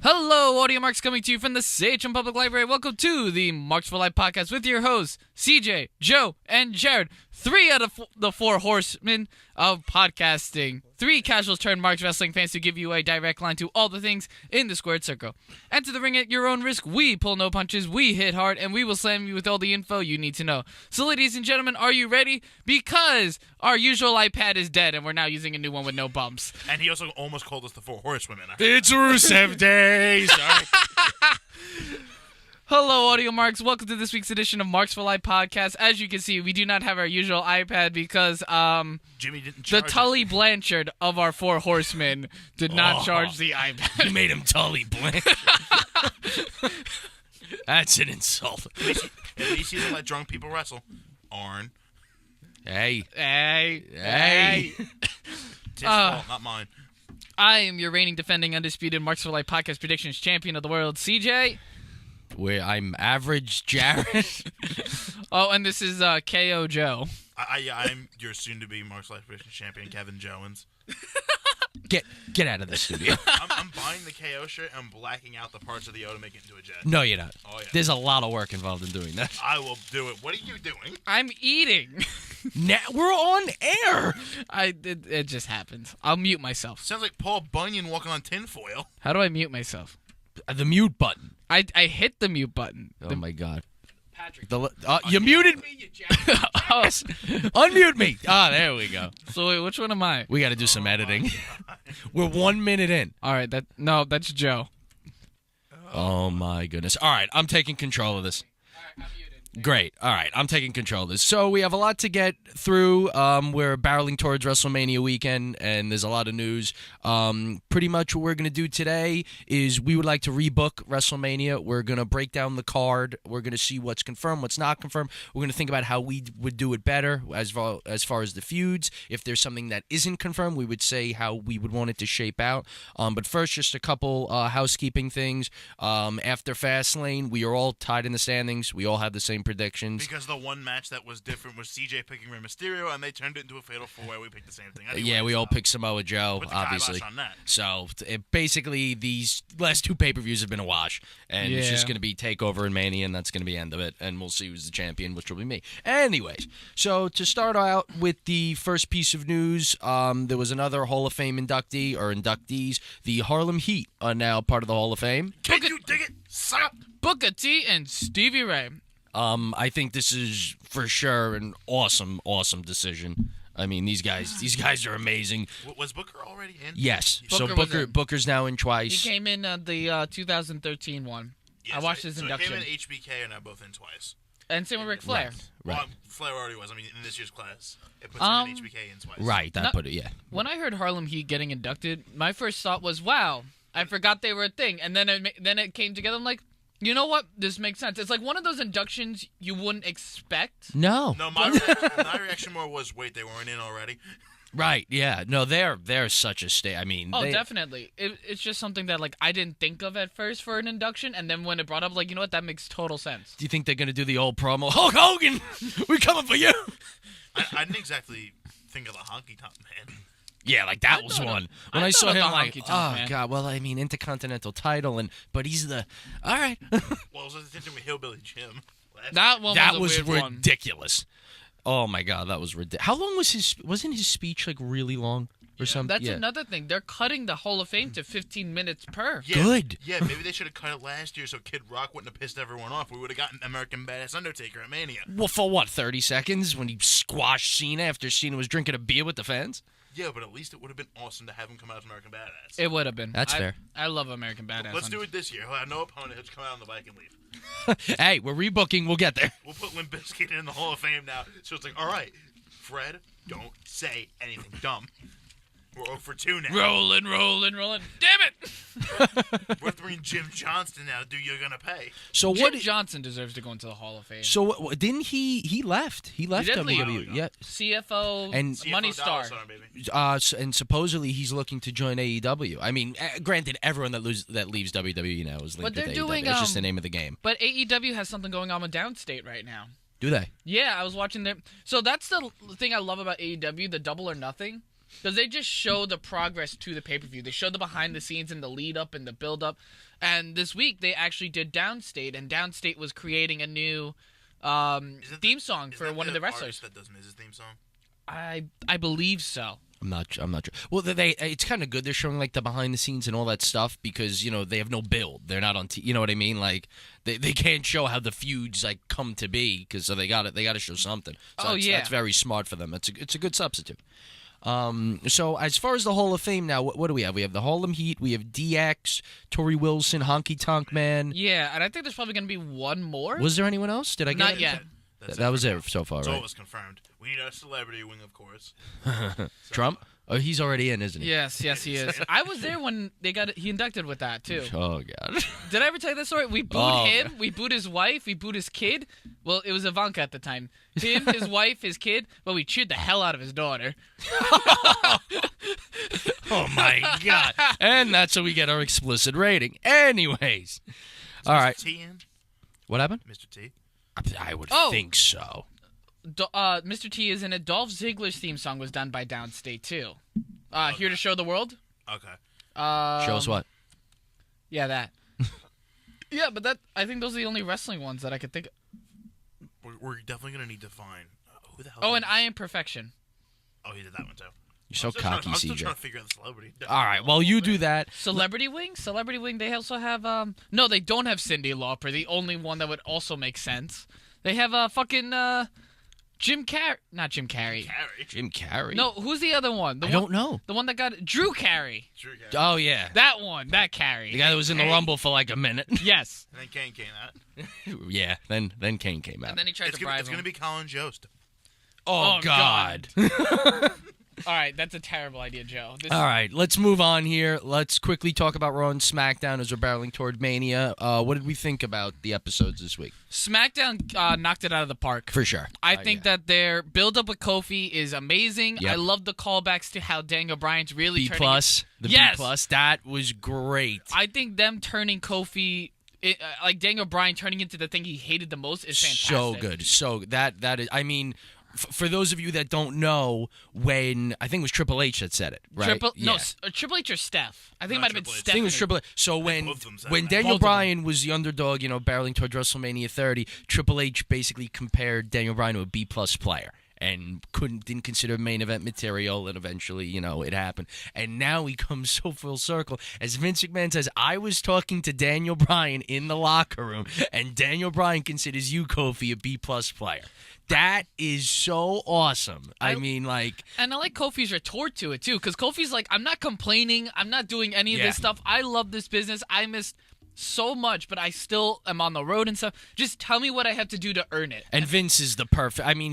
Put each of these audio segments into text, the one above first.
Hello, Audio Marks coming to you from the Sachem Public Library. Welcome to the Marks for Life podcast with your hosts, CJ, Joe, and Jared. 3 out of the 4 horsemen of podcasting. 3 casuals turned Marks wrestling fans to give you a direct line to all the things in the squared circle. Enter the ring at your own risk. We pull no punches, we hit hard, and we will slam you with all the info you need to know. So, ladies and gentlemen, are you ready? Because our usual iPad is dead, and we're now using a new one with no bumps. And he also almost called us the 4 horsewomen. It's Rusev Day. Sorry. Hello, Audio Marks. Welcome to this week's edition of Marks for Life podcast. As you can see, we do not have our usual iPad because Jimmy didn't the charge Tully Blanchard of our 4 horsemen did not charge the iPad. You made him Tully Blanchard. That's an insult. At least he doesn't let drunk people wrestle. Arn. Hey. Hey. It's his fault, not mine. I am your reigning, defending, undisputed Marks for Life podcast predictions champion of the world, CJ. Where I'm average Jared. Oh, and this is KO Joe. I'm your soon-to-be Mark's Life Prediction champion, Kevin Jones. Get out of the studio. I'm buying the KO shirt and blacking out the parts of the O to make it into a jet. No, you're not. Oh, yeah. There's a lot of work involved in doing that. I will do it. What are you doing? I'm eating. Now we're on air. It just happens. I'll mute myself. Sounds like Paul Bunyan walking on tinfoil. How do I mute myself? The mute button. I hit the mute button. Oh my God. Patrick. You muted me. Oh, Unmute me. There we go. so wait, which one am I? We got to do some editing. We're 1 minute in. All right, that's Joe. Oh my goodness. All right, I'm taking control of this. All right, I'm muted. Great. All right, I'm taking control of this. So we have a lot to get through. We're barreling towards WrestleMania weekend, and there's a lot of news. Pretty much what we're going to do today is we would like to rebook WrestleMania. We're going to break down the card. We're going to see what's confirmed, what's not confirmed. We're going to think about how we would do it better as far as the feuds. If there's something that isn't confirmed, we would say how we would want it to shape out. But first, just a couple housekeeping things. After Fastlane, we are all tied in the standings. We all have the same predictions. Because the one match that was different was CJ picking Rey Mysterio, and they turned it into a Fatal 4-Way. We picked the same thing. Yeah, we all picked Samoa Joe, Put the obviously. kibosh on that. So basically, these last 2 pay-per-views have been a wash, and it's just going to be Takeover and Mania, and that's going to be the end of it. And we'll see who's the champion, which will be me. Anyways, so to start out with the first piece of news, there was another Hall of Fame inductee or inductees. The Harlem Heat are now part of the Hall of Fame. Can you dig it? Suck! Booker T and Stevie Ray. I think this is for sure an awesome decision. I mean, these guys are amazing. Was Booker already in? Yes. Booker was in. Booker's now in twice. He came in the 2013 one. Yes, I watched his induction. Him and HBK are now both in twice. And same with Ric Flair. Right. Well, Flair already was. I mean, in this year's class, it puts him and HBK in twice. Right, that put it, yeah. When I heard Harlem Heat getting inducted, my first thought was, wow, I forgot they were a thing. And then it came together. I'm like, you know what? This makes sense. It's like one of those inductions you wouldn't expect. No. No, my reaction more was, wait, they weren't in already? Right, yeah. No, they're such a stay. I mean, Definitely. It's just something that like I didn't think of at first for an induction, and then when it brought up, like, you know what? That makes total sense. Do you think they're going to do the old promo? Hulk Hogan, we're coming for you. I didn't exactly think of the Honky Tonk Man. Yeah, like that was one. When I saw him, like, man. God, well, I mean, Intercontinental title, but he's the, all right. Well, it was the thing with Hillbilly Jim. That one that was a weird one. ridiculous. Oh my God, that was ridiculous. How long wasn't his speech like really long or something? That's another thing. They're cutting the Hall of Fame to 15 minutes per. Yeah, Good. Yeah, maybe they should have cut it last year so Kid Rock wouldn't have pissed everyone off. We would have gotten American Badass Undertaker at Mania. Well, for what, 30 seconds when he squashed Cena after Cena was drinking a beer with the fans? Yeah, but at least it would have been awesome to have him come out as American Badass. It would have been. That's fair. I love American Badass. Let's do it this year. He'll have no opponent. He'll just come out on the bike and leave. Hey, we're rebooking. We'll get there. We'll put Limp Bizkit in the Hall of Fame now. So it's like, all right, Fred, don't say anything dumb. We're 0 for 2 now. Rolling. Damn it! We're throwing Jim Johnston now. You're gonna pay. So Jim Johnson deserves to go into the Hall of Fame. So didn't he left? He left did leave. WWE. Yeah. CFO And Money CFO Star. baby. And supposedly he's looking to join AEW. I mean, granted, everyone that leaves WWE now is linked But they're with AEW. doing, It's just the name of the game. But AEW has something going on with Downstate right now. Do they? Yeah, I was watching them. So that's the thing I love about AEW, the Double or Nothing. Because they just show the progress to the pay-per-view. They show the behind the scenes and the lead up and the build up. And this week they actually did Downstate, and Downstate was creating a new theme song for one of the wrestlers. That does Miz's theme song? I believe so. I'm not sure. Well, it's kind of good they're showing like the behind the scenes and all that stuff because they have no build. They're not on. You know what I mean? Like they can't show how the feuds like come to be because so they got to show something. So that's very smart for them. It's a good substitute. So as far as the Hall of Fame now, what do we have? We have the Harlem Heat. We have DX, Tori Wilson, Honky Tonk Man. Yeah, and I think there's probably gonna be one more. Was there anyone else? Did I get Not it? yet. That was it so far, It's right? always confirmed. We need a celebrity wing, of course. Trump? Oh, he's already in, isn't he? Yes, he is. I was there when he inducted with that too. Oh God. Did I ever tell you that story? We booed him. We booed his wife. We booed his kid. Well, it was Ivanka at the time. Him, his wife, his kid. But we cheered the hell out of his daughter. Oh my God. And that's how we get our explicit rating. Anyways. All right. Mr. T in? What happened? Mr. T? I would think so. Mr. T is in it. Dolph Ziggler's theme song was done by Downstate too. Here to show the world. Okay. Show us what? Yeah, that. Yeah, but I think those are the only wrestling ones that I could think of. We're definitely going to need to find who the hell. Oh, and I Am Perfection. Oh, he did that one too. You're so cocky, I'm still CJ. trying to figure out the celebrity. All right, well, you do that. Celebrity Wing? Celebrity Wing, they also have, no, they don't have Cyndi Lauper, the only one that would also make sense. They have, fucking, Jim Carrey. Not Jim Carrey. Jim Carrey? No, who's the other one? I don't know. The one that got Drew Carey. Oh, yeah. That one, that Carey. The guy that was in the Rumble for like a minute. Yes. And then Kane came out. Yeah, then Kane came out. And then he tried to bribe him. It's going to be Colin Jost. Oh, God. All right, that's a terrible idea, Joe. All right, let's move on here. Let's quickly talk about Raw and SmackDown as we're barreling toward Mania. What did we think about the episodes this week? SmackDown knocked it out of the park. For sure. I think that their build-up with Kofi is amazing. Yep. I love the callbacks to how Daniel Bryan's really B+, turning the Yes! B+, that was great. I think them turning Kofi, like Daniel Bryan turning into the thing he hated the most is fantastic. So good. So that is, I mean, for those of you that don't know, when I think it was Triple H that said it, right? Triple H or Steph. I think it might have been Triple H. Steph. I think it was Triple H. So when both of them said when that. Daniel Both of them. Bryan was the underdog, barreling towards WrestleMania 30, Triple H basically compared Daniel Bryan to a B+ player and didn't consider main event material, and eventually, it happened. And now he comes so full circle. As Vince McMahon says, I was talking to Daniel Bryan in the locker room, and Daniel Bryan considers you, Kofi, a B+ player. That is so awesome. I mean, like... And I like Kofi's retort to it, too, because Kofi's like, I'm not complaining. I'm not doing any of this stuff. I love this business. I missed so much, but I still am on the road and stuff. Just tell me what I have to do to earn it. And Vince is the perfect... I mean,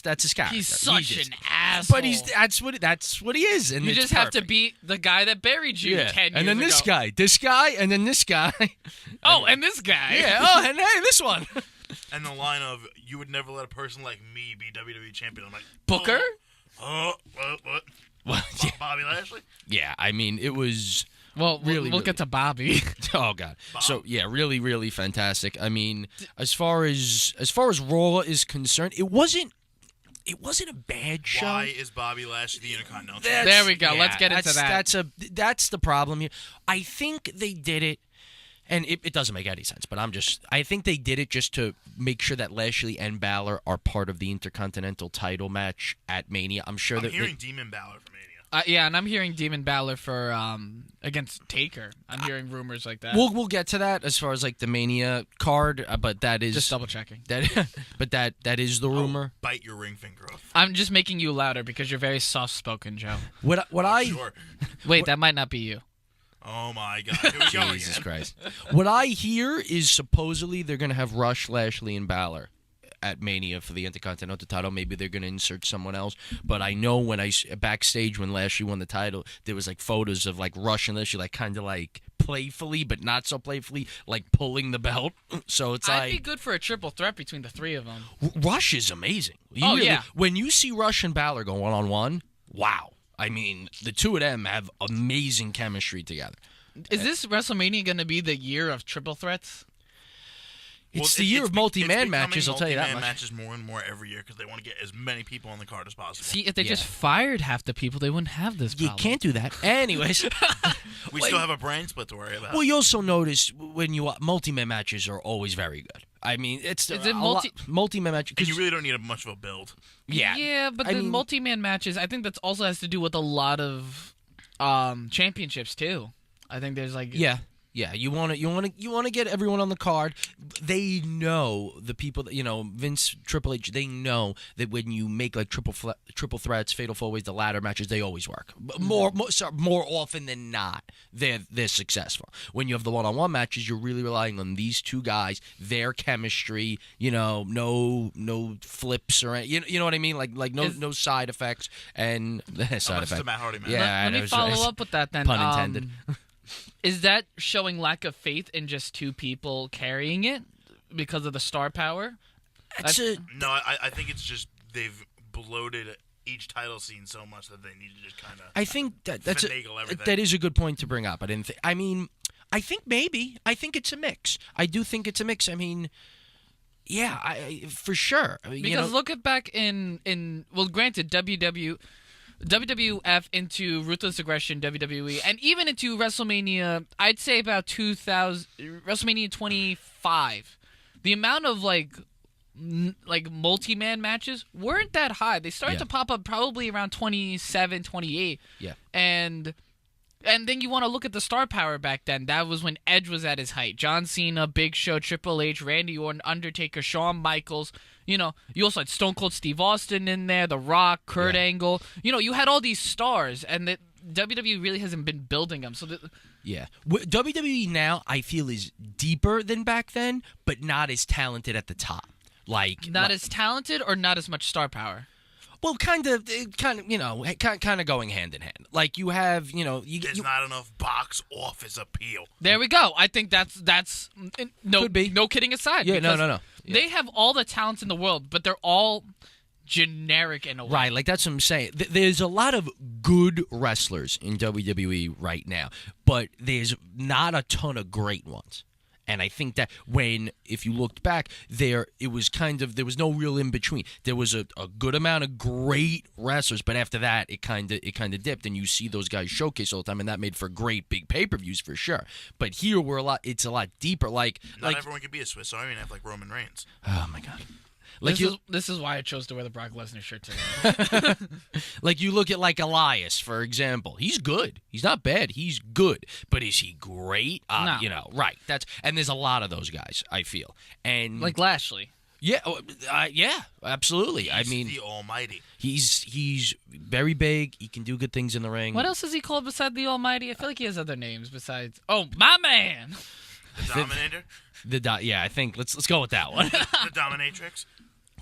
that's his character. He's such an asshole. But that's what he is. And you it's just have to perfect. beat the guy that buried you 10 years And then this ago. guy, and then this guy. Oh, and this guy. Yeah, oh, and hey, this one. And the line of, you would never let a person like me be WWE champion. I'm like, Booker? What? Well, yeah. Bobby Lashley? Yeah, I mean, it was... Well, we'll get to Bobby. Oh God! So yeah, really, really fantastic. I mean, as far as Raw is concerned, it wasn't a bad show. Why is Bobby Lashley the Intercontinental That's- There we go. Let's get into that. That's the problem here. I think they did it, and it doesn't make any sense. But I think they did it just to make sure that Lashley and Balor are part of the Intercontinental title match at Mania. I'm sure I'm that hearing Demon Balor for Mania. Yeah, and I'm hearing Demon Balor for against Taker. I'm hearing rumors like that. we'll get to that as far as like the Mania card, but that is just double checking. that is the rumor. Bite your ring finger off. I'm just making you louder because you're very soft spoken, Joe. What I Sure. Wait, that might not be you. Oh my God. Here we go Jesus again. Christ. What I hear is supposedly they're going to have Rush, Lashley, and Balor at Mania for the Intercontinental title. Maybe they're going to insert someone else. But I know when backstage when Lashley won the title, there was like photos of like Rush and Lashley like kind of like playfully, but not so playfully, like pulling the belt. So it's I'd be good for a triple threat between the three of them. Rush is amazing. Yeah. When you see Rush and Balor go one-on-one, wow. I mean, the two of them have amazing chemistry together. Is this WrestleMania going to be the year of triple threats? It's the year of multi-man matches, I'll tell you that multi-man much. matches more and more every year because they want to get as many people on the card as possible. See, if they just fired half the people, they wouldn't have this You problem. can't do that. Anyways. we still have a brain split to worry about. Well, you also notice when you multi-man matches are always very good. I mean, it's Is it multi-man matches. and you really don't need much of a build. Yeah. Yeah, but the multi-man matches, I think that also has to do with a lot of championships too. I think there's like Yeah, you want to get everyone on the card. They know the people that Vince, Triple H. They know that when you make like triple threats, fatal four ways, the ladder matches, they always work. More often than not, they're successful. When you have the one-on-one matches, you're really relying on these two guys, their chemistry. No flips or you know what I mean. Like no side effects and side effects. Matt Hardy, man. Yeah, let me follow up with that then. Pun intended. Is that showing lack of faith in just two people carrying it because of the star power? No, I think it's just they've bloated each title scene so much that they need to just kind of. I think that's finagle everything. that is a good point to bring up. I think maybe. I think it's a mix. I do think it's a mix. I mean, yeah, for sure. Because look at back in granted, WWF into Ruthless Aggression, WWE, and even into WrestleMania, I'd say about WrestleMania 25. The amount of like multi-man matches weren't that high. They started to pop up probably around 27, 28. Yeah. And then you want to look at the star power back then. That was when Edge was at his height. John Cena, Big Show, Triple H, Randy Orton, Undertaker, Shawn Michaels. You also had Stone Cold Steve Austin in there, The Rock, Kurt Angle. You had all these stars, and the WWE really hasn't been building them. So WWE now, I feel, is deeper than back then, but not as talented at the top. As talented or not as much star power? Well, kind of going hand in hand. Like you have, there's not enough box office appeal. There we go. I think that's no Could be. No kidding aside. Yeah, no. Yeah. They have all the talents in the world, but they're all generic in a way. Right, like that's what I'm saying. There's a lot of good wrestlers in WWE right now, but there's not a ton of great ones. And I think that if you looked back, there was no real in between. There was a good amount of great wrestlers, but after that, it kind of dipped, and you see those guys showcase all the time, and that made for great big pay-per-views for sure. But here it's a lot deeper. Not everyone could be a Swiss Army knife like Roman Reigns. Oh my God. This is why I chose to wear the Brock Lesnar shirt today. Like you look at like Elias, for example. He's good. He's not bad. He's good. But is he great? No. Right. And there's a lot of those guys, I feel. And like Lashley. Yeah, absolutely. He's the Almighty. He's very big. He can do good things in the ring. What else is he called beside the Almighty? I feel like he has other names besides. Oh, my man. The Dominator. I think let's go with that one. The Dominatrix.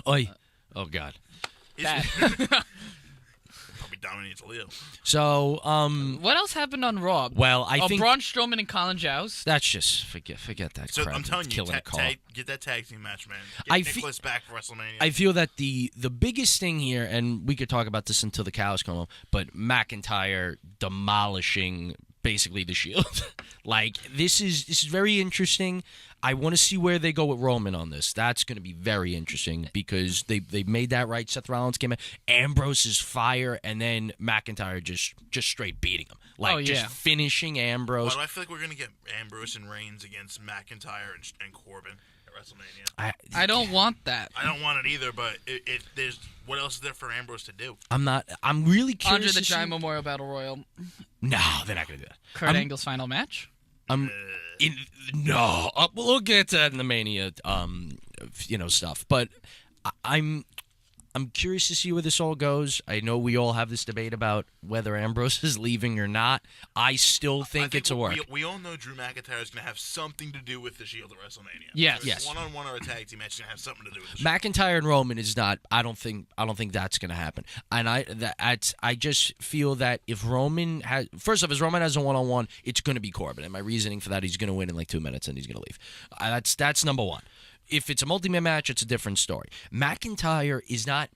Oy. Oh God. Probably dominates Leo. So, what else happened on Raw? Well, I think Braun Strowman and Colin Joust. That's just forget that. So crap. I'm telling you, get that tag team match, man. Get Nicholas back for WrestleMania. I feel that the biggest thing here, and we could talk about this until the cows come home, but McIntyre demolishing basically the Shield. This is very interesting. I want to see where they go with Roman on this. That's going to be very interesting because they made that right. Seth Rollins came in, Ambrose is fire, and then McIntyre just straight beating him, just finishing Ambrose. Why do I feel like we're going to get Ambrose and Reigns against McIntyre and Corbin at WrestleMania? I don't want that. I don't want it either. But if there's what else is there for Ambrose to do? I'm really curious. Andre the Giant Memorial Battle Royal. No, they're not going to do that. Kurt Angle's final match. We'll get to that in the Mania, stuff. But I'm curious to see where this all goes. I know we all have this debate about whether Ambrose is leaving or not. I still think it's a work. We all know Drew McIntyre is going to have something to do with the Shield at WrestleMania. Yes. One-on-one or a tag team match is going to have something to do with the Shield. McIntyre and Roman is not. I don't think that's going to happen. And I just feel that if Roman has, first off, if Roman has a one-on-one, it's going to be Corbin. And my reasoning for that, he's going to win in like 2 minutes and he's going to leave. That's number one. If it's a multi-man match, it's a different story. McIntyre is not.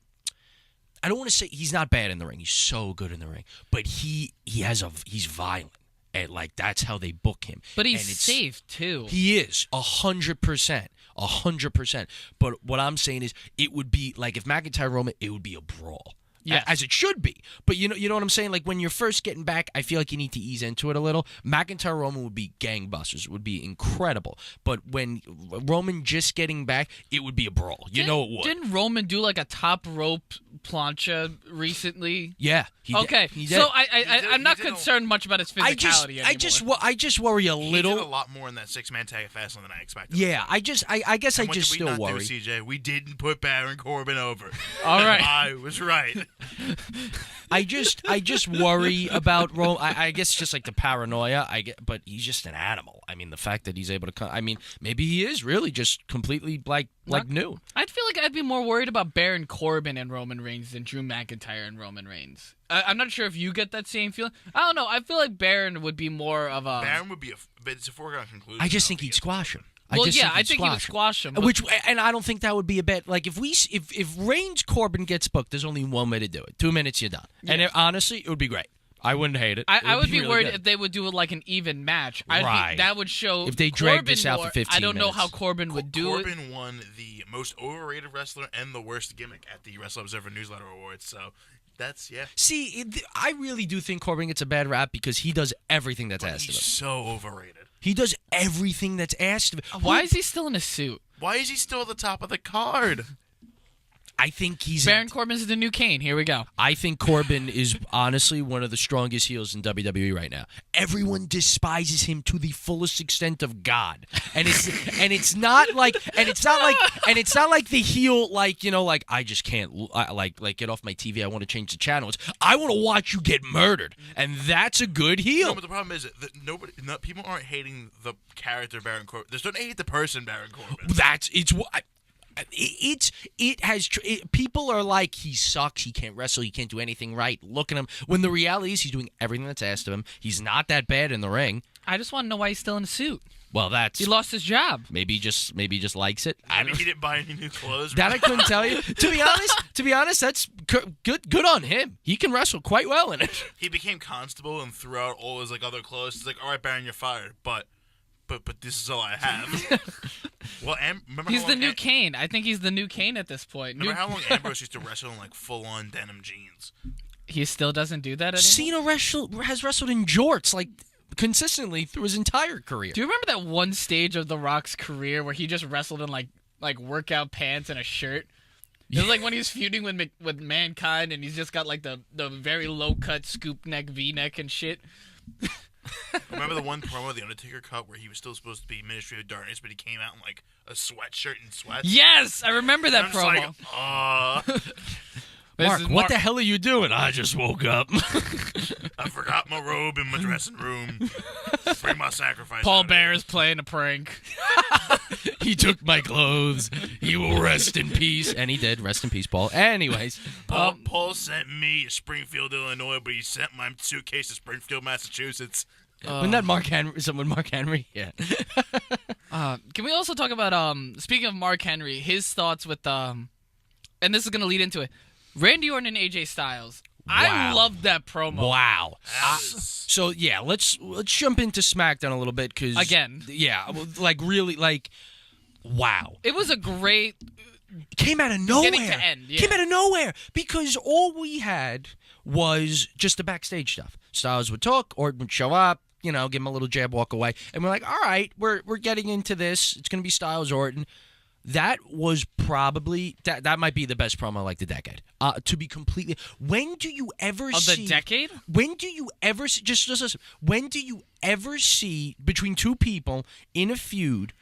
I don't want to say he's not bad in the ring. He's so good in the ring, but he's violent. And like that's how they book him. But he's And it's- safe too. He is 100%. 100%. But what I'm saying is, it would be like if McIntyre Roman, it would be a brawl. Yes. As it should be. But you know what I'm saying? Like when you're first getting back, I feel like you need to ease into it a little. McIntyre Roman would be gangbusters. It would be incredible. But when Roman just getting back, it would be a brawl. You know it would. Didn't Roman do like a top rope plancha recently? Yeah. Okay, He did. so did- I'm not he did a- concerned much about his physicality anymore. I just worry a He little. did a lot more in that 6-man tag at Fastlane than I expected. Yeah, I guess I And just what did we still not worry. do, CJ? We didn't put Baron Corbin over. All right. I was right. I just worry about Rome. I guess it's just like the paranoia. But he's just an animal. I mean, the fact that he's able to come. I mean, maybe he is really just completely like new. I'd feel like I'd be more worried about Baron Corbin and Roman Reigns than Drew McIntyre and Roman Reigns. I'm not sure if you get that same feeling. I don't know. I feel like Baron would be more of a. Baron would be but it's a foregone conclusion. I just though, think if he he'd gets squash him. Well, I think he would squash him. but- And I don't think that would be a bet. Like if Reigns Corbin gets booked, there's only one way to do it. 2 minutes, you're done. And honestly, it would be great. I wouldn't hate it. I would be really worried good. if they would do it like an even match. I Right. think that would show If they dragged Corbin this out for more. 15 I don't know minutes. how Corbin would do it. Corbin won the most overrated wrestler and the worst gimmick at the Wrestle Observer Newsletter Awards. So that's See, I really do think Corbin gets a bad rap because he does everything that's asked of He's him. so overrated. He does everything that's asked of him. Why is he still in a suit? Why is he still at the top of the card? I think he's. Baron Corbin is the new Kane. Here we go. I think Corbin is honestly one of the strongest heels in WWE right now. Everyone despises him to the fullest extent of God, and it's not like the heel like I just can't like get off my TV. I want to change the channels. I want to watch you get murdered, and that's a good heel. No, but the problem is that people aren't hating the character Baron Corbin. They're starting to hate the person Baron Corbin. People are like, he sucks, he can't wrestle, he can't do anything right. Look at him. When the reality is he's doing everything that's asked of him. He's not that bad in the ring. I just want to know why he's still in a suit. Well, He lost his job. maybe he just likes it. I mean, he didn't buy any new clothes. That I couldn't tell you. To be honest, that's good on him. He can wrestle quite well in it. He became constable and threw out all his like other clothes. He's like, all right, Baron, you're fired. But this is all I have. Well, remember He's how the long new Kane. I think he's the new Kane at this point. Remember how long Ambrose used to wrestle in like full-on denim jeans? He still doesn't do that anymore? Cena has wrestled in jorts like consistently through his entire career. Do you remember that one stage of The Rock's career where he just wrestled in like workout pants and a shirt? It was like when he was feuding with Mankind, and he's just got like the very low cut scoop neck, V neck, and shit. Remember the one promo The Undertaker cut where he was still supposed to be Ministry of Darkness, but he came out in like a sweatshirt and sweats? Yes, I remember that And I'm just promo. like, This Mark, is what the hell are you doing? I just woke up. I forgot my robe in my dressing room. Bring my sacrifice. Paul out. Bear is playing a prank. He took my clothes. He will rest in peace. And he did. Rest in peace, Paul. Anyways. Paul sent me to Springfield, Illinois, but he sent my suitcase to Springfield, Massachusetts. Wasn't that Mark Henry? Someone Mark Henry? Yeah. Can we also talk about speaking of Mark Henry, his thoughts with and this is gonna lead into it. Randy Orton and AJ Styles. I Wow. loved that promo. Wow. That was- So yeah, let's jump into SmackDown a little bit because Again. yeah, like really like, wow, It was a great. came out of nowhere. Beginning to end, yeah. Came out of nowhere because all we had was just the backstage stuff. Styles would talk, Orton would show up, give him a little jab, walk away, and we're like, all right, we're getting into this. It's gonna be Styles Orton. That was probably that might be the best promo like the decade. To be completely, when do you ever Of see the decade? When do you ever see, just listen? When do you ever see between two people in a feud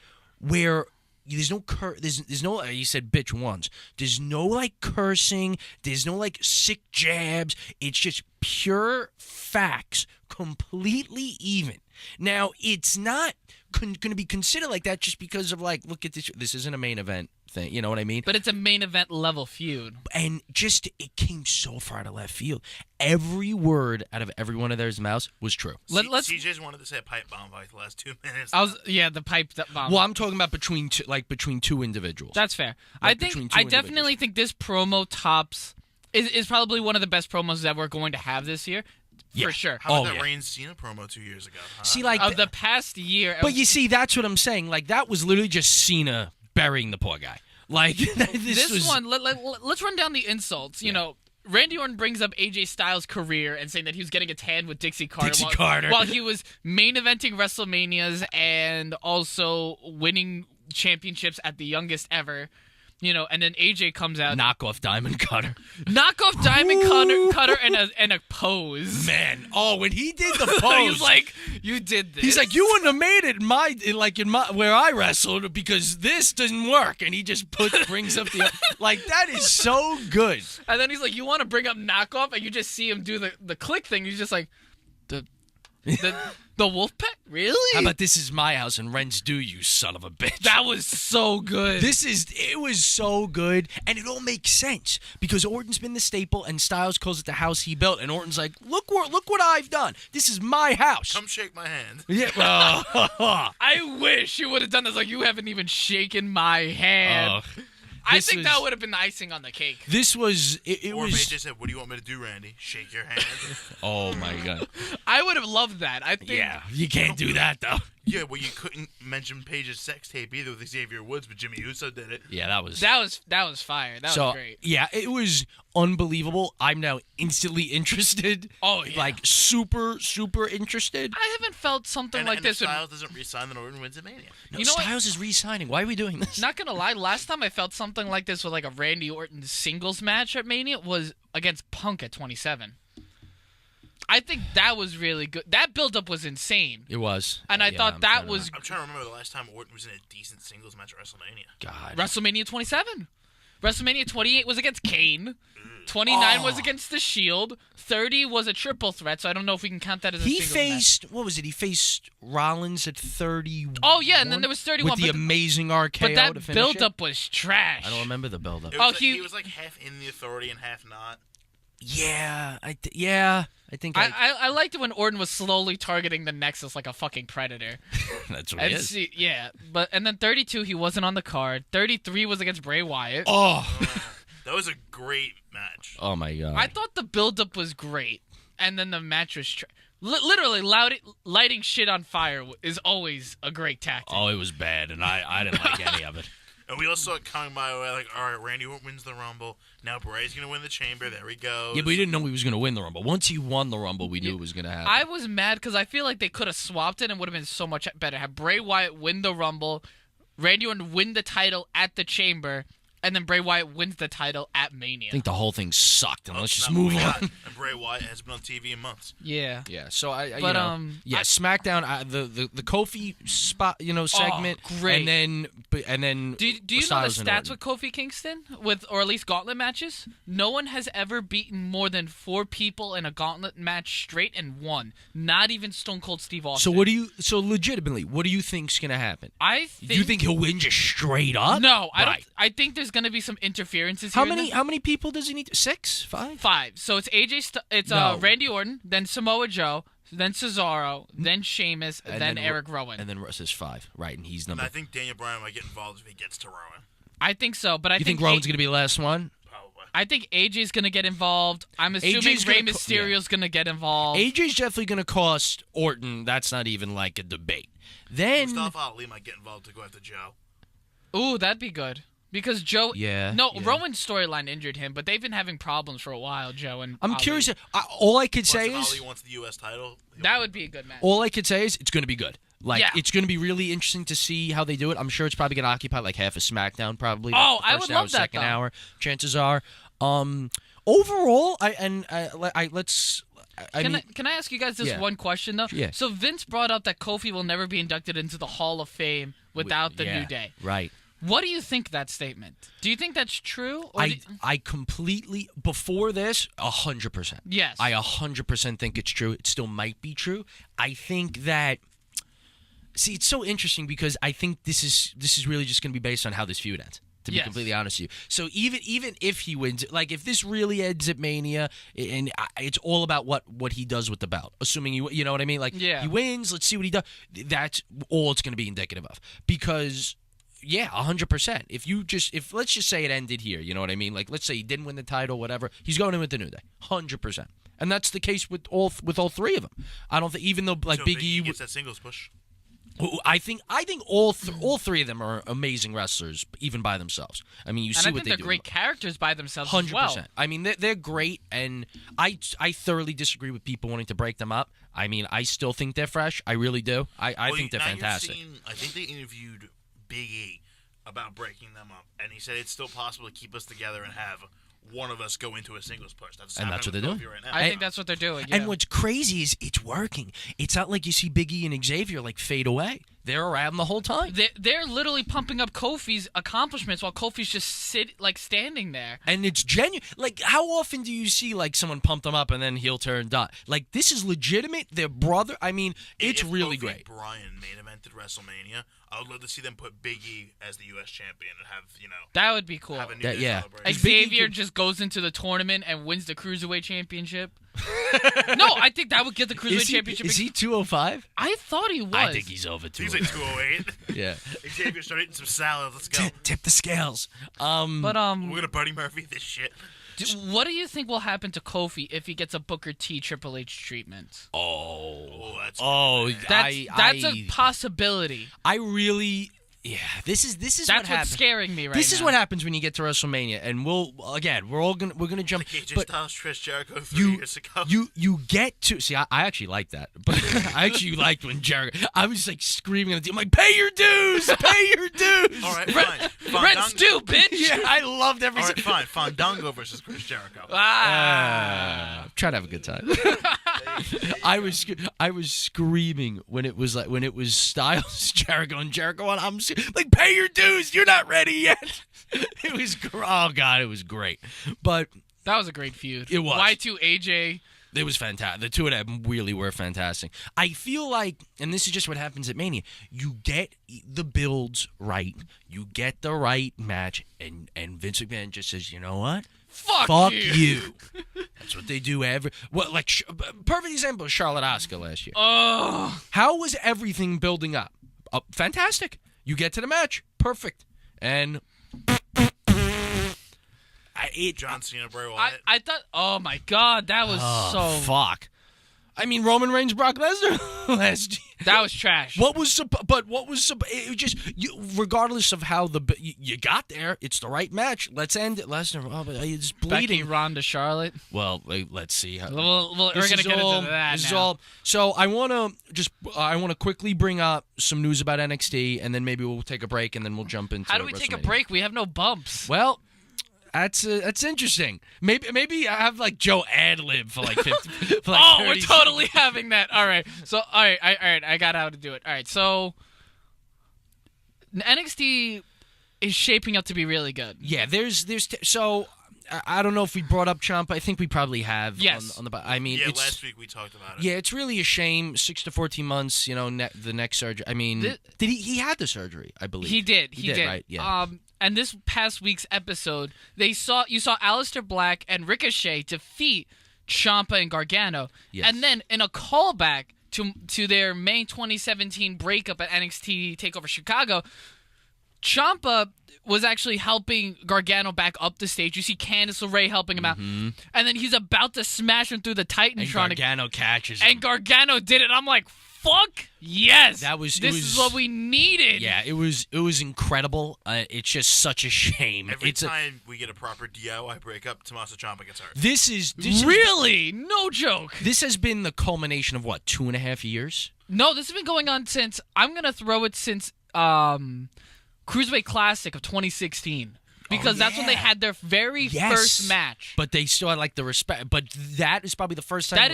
where there's no there's no you said bitch once. There's no like cursing. There's no like sick jabs. It's just pure facts, completely even. Now it's not going to be considered like that just because of like, look at this. This isn't a main event thing. You know what I mean? But it's a main event level feud. And just it came so far out of left field. Every word out of every one of their mouths was true. Let's. CJ's wanted to say a pipe bomb like the last 2 minutes. The pipe bomb. Well, I'm talking about between two individuals. That's fair. Like between two I definitely think this promo tops is probably one of the best promos that we're going to have this year. for sure. How about that Reigns Cena promo 2 years ago? Huh? See, like Of the past year. but you see, that's what I'm saying. Like that was literally just Cena burying the poor guy. Like this was, one, let's run down the insults. You know, Randy Orton brings up AJ Styles' career and saying that he was getting a tan with Dixie Carter while he was main eventing WrestleManias and also winning championships at the youngest ever. You know, and then AJ comes out. knockoff Diamond Cutter. Knockoff Diamond Cutter and a pose. Man, when he did the pose, He's like, you did this. he's like, you wouldn't have made it in my where I wrestled because this didn't work, and he just brings up the like that is so good. And then he's like, you want to bring up knockoff, and you just see him do the click thing. He's just like, the wolf pet? Really? How about this is my house and rents due, you son of a bitch? That was so good. It was so good, and it all makes sense because Orton's been the staple, and Styles calls it the house he built, and Orton's like, look what I've done. This is my house. Come shake my hand. Yeah. I wish you would have done this. Like, you haven't even shaken my hand. I think that would have been the icing on the cake. This was it Or was. if AJ said, "What do you want me to do, Randy? Shake your hand." Oh my god. I would have loved that. I think. Yeah, you can't do that though. Yeah, well, you couldn't mention Paige's sex tape either with Xavier Woods, but Jimmy Uso did it. Yeah, that was fire. That was great. Yeah, it was unbelievable. I'm now instantly interested. Oh yeah. Like super interested. I haven't felt something like and this. If Styles doesn't re-sign, then Orton wins at Mania. No, You know what? Styles is re-signing. Why are we doing this? Not gonna lie, last time I felt something like this with like a Randy Orton singles match at Mania was against Punk at 27. I think that was really good. That build-up was insane. It was. And I thought that was I'm trying to remember the last time Orton was in a decent singles match at WrestleMania. God. WrestleMania 27. WrestleMania 28 was against Kane. 29 was against The Shield. 30 was a triple threat, so I don't know if we can count that as a He singles match. faced what was it? He faced Rollins at 31. Oh yeah, and then there was 31. with the amazing RKO but to that finish build-up was trash. I don't remember the build-up. It was he was like half in the Authority and half not. Yeah, I think I liked it when Orton was slowly targeting the Nexus like a fucking predator. that's what it is. And then 32 he wasn't on the card. 33 was against Bray Wyatt. Oh. That was a great match. Oh my god. I thought the build-up was great, and then the match was literally lighting shit on fire is always a great tactic. Oh, it was bad, and I didn't like any of it. And we also saw it coming by way, like, all right, Randy Orton wins the Rumble. Now Bray's going to win the Chamber. There he goes. Yeah, but we didn't know he was going to win the Rumble. Once he won the Rumble, we knew it was going to happen. I was mad because I feel like they could have swapped it and would have been so much better. Have Bray Wyatt win the Rumble, Randy Orton win the title at the Chamber, and then Bray Wyatt wins the title at Mania. I think the whole thing sucked, and let's just Not what move we on. got. And Bray Wyatt has been on TV in months. Yeah. Yeah, so But, SmackDown, the Kofi spot, segment, great. and then Do you know the Styles and stats Orton. with Kofi Kingston, or at least gauntlet matches? No one has ever beaten more than 4 people in a gauntlet match straight and won. Not even Stone Cold Steve Austin. So legitimately, what do you think's gonna happen? I think. Do you think he'll win just straight up? No, I Right. don't. I think there's gonna be some interferences. How here and many? there. How many people does he need? 6? 5? 5. So it's No. Randy Orton, then Samoa Joe, then Cesaro, then Sheamus, then Eric Rowan. And then Russ is 5, right? And he's And number. I think Daniel Bryan might get involved if he gets to Rowan. I think so, but I You think Rowan's gonna be the last one? Probably. I think AJ's gonna get involved. I'm assuming AJ's Rey gonna Mysterio's gonna get involved. AJ's definitely gonna cost Orton. That's not even like a debate. Then Mustafa Ali might get involved to go after Joe. Ooh, that'd be good. Because Joe, Yeah, no, yeah. Rowan's storyline injured him, but they've been having problems for a while. Joe and I'm Ali. curious. All I could Plus, say if is Ali wants the U.S. title. That would be a good match. all I could say is it's going to be good. Like Yeah. it's going to be really interesting to see how they do it. I'm sure it's probably going to occupy like half a SmackDown, probably. Oh, like the I first would hour, love that, second though. hour. Chances are. Overall, let's. Can I ask you guys this Yeah. one question though? Yeah. So Vince brought up that Kofi will never be inducted into the Hall of Fame without the yeah, New Day. Right. What do you think of that statement? Do you think that's true? Or I completely before this 100%. Yes. I 100% think it's true. It still might be true. I think that. See, it's so interesting because I think this is really just going to be based on how this feud ends. To be Yes. completely honest with you, so even if he wins, like if this really ends at Mania, and it's all about what he does with the belt. Assuming you know what I mean, like Yeah. he wins, let's see what he does. That's all it's going to be indicative of because. Yeah, 100%. If let's just say it ended here, you know what I mean? Like let's say he didn't win the title, whatever, he's going in with the New Day, 100%. and that's the case with all three of them. I don't think even though like So Big E gets that singles push. I think all three of them are amazing wrestlers, even by themselves. I mean, you And see I what think they they're do. great characters by themselves 100%. as well. I mean, they're great, and I thoroughly disagree with people wanting to break them up. I mean, I still think they're fresh. I really do. I think they're fantastic. I think they interviewed Big E about breaking them up, and he said it's still possible to keep us together and have one of us go into a singles push. That's And that's what they're doing. right now. I think that's what they're doing. Yeah. And what's crazy is it's working. It's not like you see Big E and Xavier like fade away. They're around the whole time. They're literally pumping up Kofi's accomplishments while Kofi's just standing there. And it's genuine. Like, how often do you see like someone pump them up and then heel turn done? Like, this is legitimate. Their brother. I mean, it's if really Kofi great. and Bryan main evented WrestleMania, I would love to see them put Big E as the U.S. champion and have That would be cool. have a New That- Year's yeah. celebration. Big E Xavier could- just goes into the tournament and wins the Cruiserweight Championship. No, I think that would get the Cruiserweight Championship. Is he 205? I thought he was. I think he's over He's 205. like 208. Yeah. Xavier started eating some salad. Let's go. Tip the scales. But We're gonna Buddy Murphy this shit. what do you think will happen to Kofi if he gets a Booker T Triple H treatment? Oh, that's That's a possibility. I really. Yeah, this is That's what what's happens. scaring me right This now. is what happens when you get to WrestleMania, and we're gonna jump. AJ But Styles, Chris Jericho 3 years ago. you get to see. I actually like that, but I actually liked when Jericho. I was like screaming at the. I'm like, pay your dues, pay your dues. All right, fine. Red Stew, bitch! Yeah, I loved every. All right, fine. Fandango versus Chris Jericho. Try to have a good time. I was screaming when it was Styles, Jericho, and Jericho, and I'm like, pay your dues. You're not ready yet. It was oh god, it was great, but That was a great feud. It was. Y2 AJ. it was fantastic. The two of them really were fantastic. I feel like, and this is just what happens at Mania, you get the builds right, you get the right match, and Vince McMahon just says, you know what? Fuck you. That's what they do perfect example is Charlotte Asuka last year. Oh, How was everything building up? Fantastic. You get to the match. Perfect. And John Cena, Bray Wyatt. I thought. Oh my God, that was fuck. I mean, Roman Reigns, Brock Lesnar last year. That was trash. It was just regardless of how you got there, it's the right match. Let's end it. Lesnar, but it's bleeding. Becky, Ronda, Charlotte. Well, let's see. How, We're gonna get into that This is now. all. So I want to quickly bring up some news about NXT, and then maybe we'll take a break, and then we'll jump into. How do we take a WrestleMania. break? We have no bumps. Well, that's interesting. Maybe I have like Joe ad lib for like 50. For like Oh, 30 we're totally having that. All right. So, all right. I got how to do it. All right. So, NXT is shaping up to be really good. Yeah, so I don't know if we brought up Ciampa. I think we probably have. Yes. On the. I mean, yeah, it's, last week we talked about it. Yeah, it's really a shame. 6 to 14 months. You know, the neck surgery. I mean, did he had the surgery? I believe He did. He did. Right. Yeah. And this past week's episode, you saw Aleister Black and Ricochet defeat Ciampa and Gargano, Yes. and then in a callback to their May 2017 breakup at NXT Takeover Chicago, Ciampa was actually helping Gargano back up the stage. You see Candice LeRae helping him out, and then he's about to smash him through the and Titantron, Gargano catches him. and Gargano did it. I'm like, fuck yes, This is what we needed. Yeah, it was incredible. It's just such a shame. Every time we get a proper DIY breakup, Tommaso Ciampa gets hurt. This is Really? No joke. This has been the culmination of what, 2.5 years? No, this has been going on since Cruiserweight Classic of 2016. Because that's when they had their very first match. But they still had like the respect. But that is probably the first time.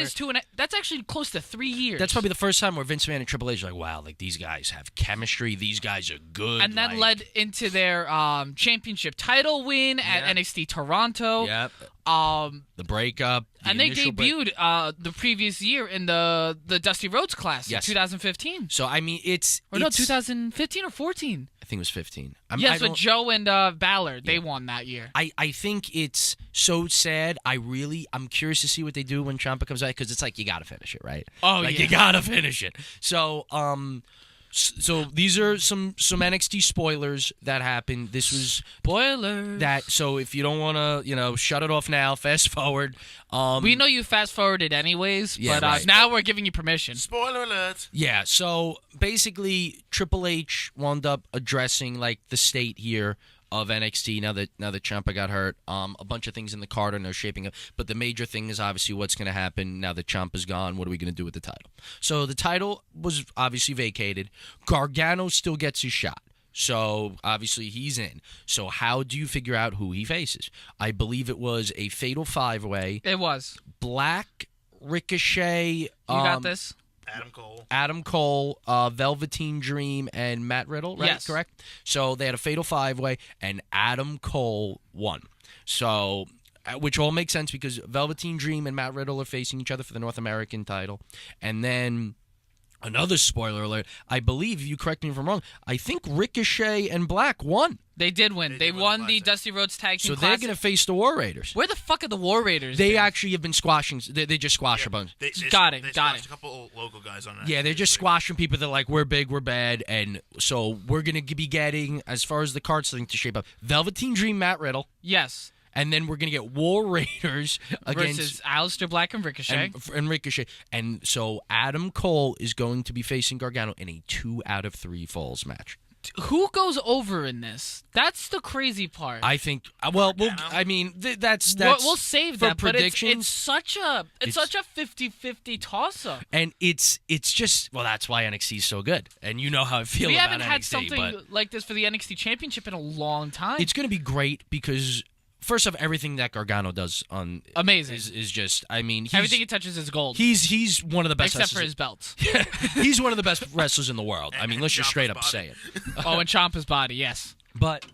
That's actually close to 3 years. That's probably the first time where Vince McMahon and Triple H are like, wow, like these guys have chemistry. These guys are good. And that led into their championship title win at NXT Toronto. Yep. The breakup. And they debuted the previous year in the Dusty Rhodes Classic, Yes. 2015. So I mean, it's 2015 or 14. I think it was 15. Yes, with Joe and Balor, they won that year. I think it's so sad. I'm curious to see what they do when Ciampa comes out, because it's like you got to finish it, right? Oh, like yeah. you got to finish it. So So these are some NXT spoilers that happened. This was Spoilers. that. So if you don't want to, shut it off now. Fast forward. We know you fast forwarded anyways, Yeah, but right. now we're giving you permission. Spoiler alert. Yeah. So basically, Triple H wound up addressing like the state here of NXT now that Ciampa got hurt. A bunch of things in the card and they're shaping up. But the major thing is obviously what's going to happen now that Ciampa's gone. What are we going to do with the title? So the title was obviously vacated. Gargano still gets his shot. So obviously he's in. So how do you figure out who he faces? I believe it was a fatal 5-way. It was. Black, Ricochet. You got this? Adam Cole, Velveteen Dream, and Matt Riddle, right? Yes. Correct? So they had a fatal 5-way, and Adam Cole won. So, which all makes sense because Velveteen Dream and Matt Riddle are facing each other for the North American title. And then, another spoiler alert, I believe, you correct me if I'm wrong, I think Ricochet and Black won. They did win. They did win won the the Classic. Dusty Rhodes Tag Team So they're Classic. going to face the War Raiders. Where the fuck are the War Raiders? They been? actually have been squashing. They just squash a bunch. They Got it. squashed a couple local guys on that. Yeah, they're just squashing people that are like, we're big, we're bad. And so we're going to be getting, as far as the cards thing to shape up, Velveteen Dream, Matt Riddle. Yes. And then we're going to get War Raiders against Versus Aleister Black and Ricochet. and Ricochet. And so Adam Cole is going to be facing Gargano in a 2 out of 3 falls match. Who goes over in this? That's the crazy part. I think. Well, I mean, that's we'll save for that, but predictions. it's such a 50-50 toss-up. And it's just that's why NXT is so good. And you know how I feel We about haven't NXT. had something but like this for the NXT Championship in a long time. it's going to be great because first off, everything that Gargano does on Amazing. is just. I mean, Everything he touches is gold, He's one of the best. except for wrestlers. his belts. He's one of the best wrestlers in the world. I mean, And let's just straight up Ciampa's say body. it. Oh, and Ciampa's body, yes. But,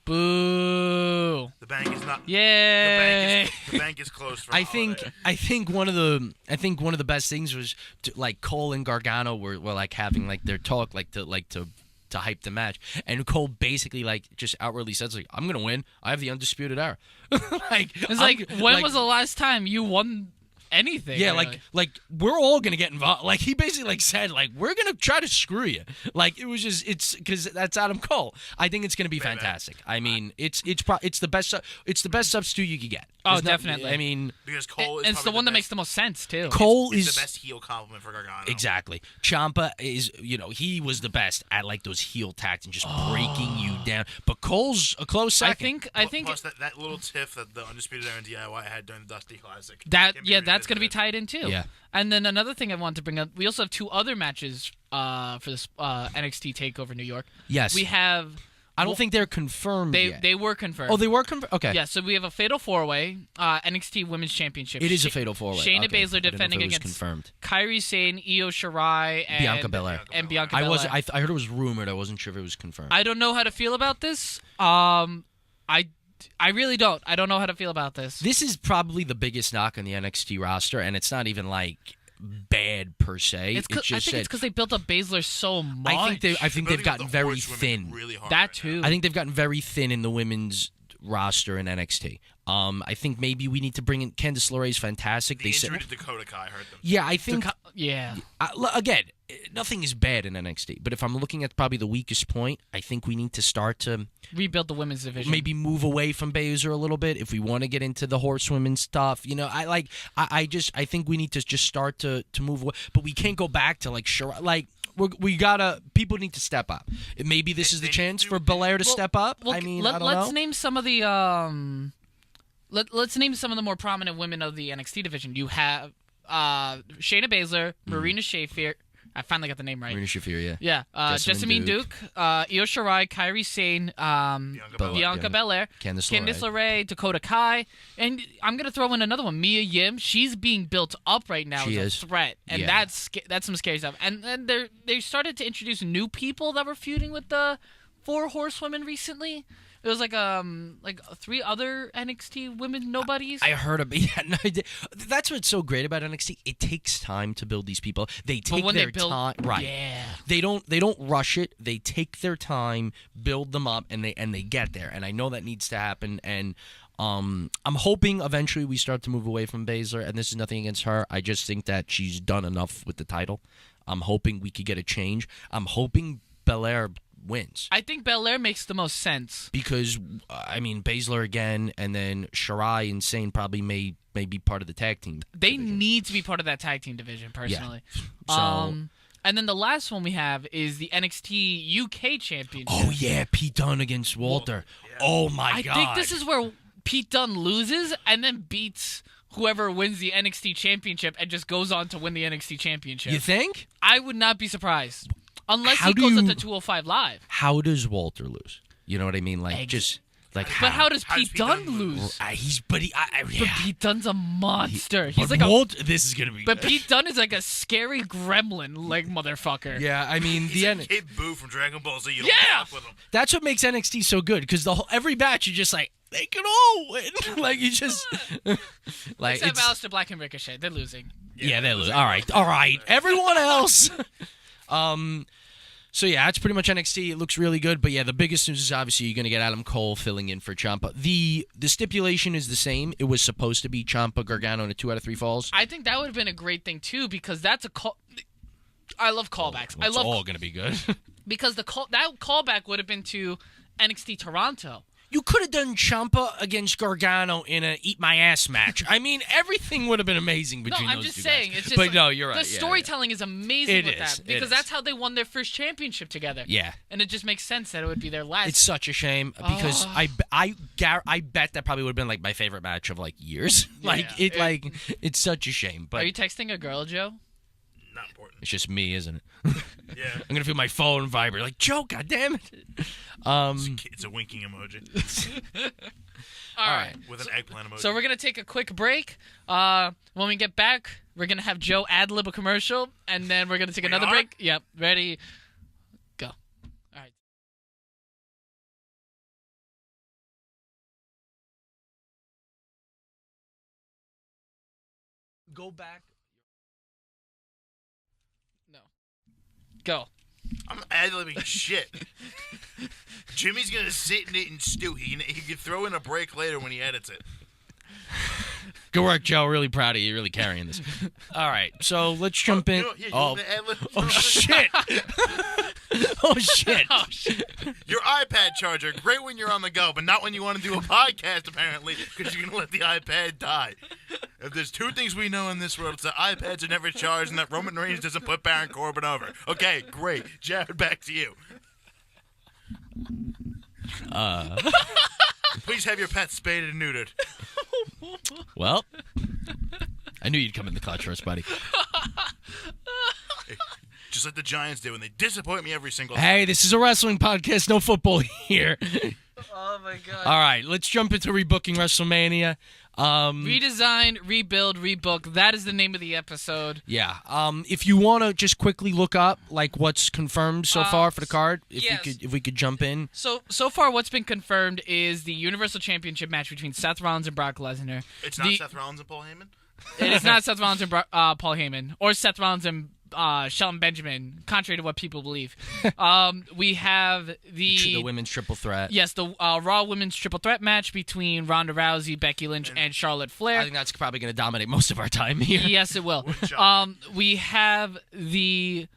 Boo. The bank is not. Yay. The bank is closed for I holiday. think one of the best things was like Cole and Gargano were like having like their talk to hype the match, and Cole basically like just outwardly says like, I'm gonna win. I have the undisputed era. It's like, when was the last time you won anything? Yeah, really? like we're all gonna get involved. Like he basically like said like we're gonna try to screw you. Like it was just because that's Adam Cole. I think it's gonna be fantastic. I mean it's the best substitute you could get. Oh, There's not- definitely. I mean Because Cole is and it's the probably one that best- makes the most sense too. Cole It's is the best heel compliment for Gargano. exactly. Ciampa is he was the best at like those heel tactics and just breaking you down. But Cole's a close second. I think Plus that little tiff that the Undisputed Era and DIY had during the Dusty Classic. that can be that's going to be revisited. tied in too. Yeah. And then another thing I wanted to bring up, we also have 2 other matches for this NXT Takeover New York. Yes. We have I don't think they're confirmed yet. they were confirmed. Oh, they were confirmed. Okay. Yeah, so we have a fatal 4-way NXT Women's Championship. It is a fatal 4-way. Shayna Okay. Baszler I didn't know if defending it was against confirmed. Kairi Sane, Io Shirai, and Bianca Belair. And Bianca I Belair. was I heard it was rumored. I wasn't sure if it was confirmed. I don't know how to feel about this. I really don't. I don't know how to feel about this. This is probably the biggest knock on the NXT roster, and it's not even like bad per se. I think it's because they built up Baszler so much. I think The they've building of gotten the very horsewomen thin. Really hard that right too. I think they've gotten very thin in the women's roster in NXT. I think maybe we need to bring in Candice LeRae's fantastic. The They said, injury to Dakota Kai hurt them. yeah, I think yeah. again, nothing is bad in NXT. But if I'm looking at probably the weakest point, I think we need to start to Rebuild the women's division. maybe move away from Baszler a little bit if we want to get into the horsewomen stuff. I think we need to just start to move away. But we can't go back to people need to step up. Maybe this is the They chance need to- for Belair to step up. Well, I mean, let, I don't let's know. name some of the let's name some of the more prominent women of the NXT division. You have Shayna Baszler, Marina Shafir. I finally got the name right. Marina Shafir, yeah. Yeah, Jessamine Jessamine Duke, Io Shirai, Kairi Sane, Bianca Belair, Candice LeRae, Dakota Kai, and I'm gonna throw in another one, Mia Yim. She's being built up right now She as is. a threat, and Yeah. that's some scary stuff. And then they started to introduce new people that were feuding with the 4 horsewomen recently. There was like 3 other NXT women nobodies. I heard about that's what's so great about NXT. It takes time to build these people. They take when their they build, time, right? Yeah. They don't rush it. They take their time, build them up, and they get there. And I know that needs to happen. And I'm hoping eventually we start to move away from Baszler. And this is nothing against her. I just think that she's done enough with the title. I'm hoping we could get a change. I'm hoping Belair wins. I think Belair makes the most sense. Because, I mean, Baszler again, and then Shirai and Sane probably may be part of the tag team. They division. need to be part of that tag team division, personally. So, and then the last one we have is the NXT UK Championship. oh, yeah, Pete Dunne against Walter. Oh, my God. I think this is where Pete Dunne loses and then beats whoever wins the NXT Championship and just goes on to win the NXT Championship. You think? I would not be surprised. Unless How he do goes up you- to 205 Live. How does Walter lose? You know what I mean? Like, Eggs. just, like, But how does How does Pete Pete Dunne Dunne lose? But Pete Dunne's a monster. He's but like Walter, this is going to be But good. Pete Dunne is like a scary gremlin, like motherfucker. Yeah, I mean, He's like Kid Buu from Dragon Ball Z. You don't Yeah! fuck with him. that's what makes NXT so good, because every match, you're just like, they can all win. Like, you just... like, Except it's... Aleister Black and Ricochet. They're losing. Yeah, they lose. All right. Everyone else. So yeah, that's pretty much NXT. It looks really good, but yeah, the biggest news is obviously you're going to get Adam Cole filling in for Ciampa. The stipulation is the same. It was supposed to be Ciampa Gargano in a 2 out of 3 falls. I think that would have been a great thing too, because that's a call. I love callbacks. I It's love all going to be good. because that callback would have been to NXT Toronto. You could have done Ciampa against Gargano in a eat my ass match. I mean, everything would have been amazing No, between I'm those just two saying. guys. It's just but like, no, you're right. The Yeah, storytelling is amazing It with is, that it because is. that's how they won their first championship together. Yeah. And it just makes sense that it would be their last. It's such a shame because I bet that probably would have been like my favorite match of like years. It's such a shame. But Are you texting a girl, Joe? Not important. it's just me, isn't it? Yeah. I'm gonna feel my phone vibrate. Like, Joe, goddammit. It's a winking emoji All right. with an eggplant emoji. So we're gonna take a quick break. When we get back, we're gonna have Joe ad-lib a commercial, and then we're gonna take another are? break. Yep, ready, go. All right. Go back. No. Go. I'm ad-libbing shit. Jimmy's gonna sit in it and stew. He can throw in a break later when he edits it. Good work, Joe. Really proud of you. You're really carrying this. All right, so let's jump in. You Oh, want me to ad-lib? oh shit! Oh shit! Oh shit. Your iPad charger, great when you're on the go, but not when you want to do a podcast, apparently, because you're gonna let the iPad die. If there's two things we know in this world, it's that iPads are never charged and that Roman Reigns doesn't put Baron Corbin over. Okay, great. Jared, back to you. Please have your pet spaded and neutered. Well, I knew you'd come in the clutch for us, buddy. Just like the Giants did when they disappoint me every single time. Hey, this is a wrestling podcast, no football here. Oh my god. All right, let's jump into rebooking WrestleMania. Redesign, rebuild, rebook. That is the name of the episode. Yeah. If you want to just quickly look up like what's confirmed so far for the card, yes. if we could jump in. So far, what's been confirmed is the Universal Championship match between Seth Rollins and Brock Lesnar. It's not Seth Rollins and Paul Heyman? It is not Seth Rollins and Paul Heyman, or Seth Rollins and Shelton Benjamin, contrary to what people believe. We have The women's triple threat. Yes, the Raw Women's Triple Threat match between Ronda Rousey, Becky Lynch, and Charlotte Flair. I think that's probably going to dominate most of our time here. Yes, it will. We have the...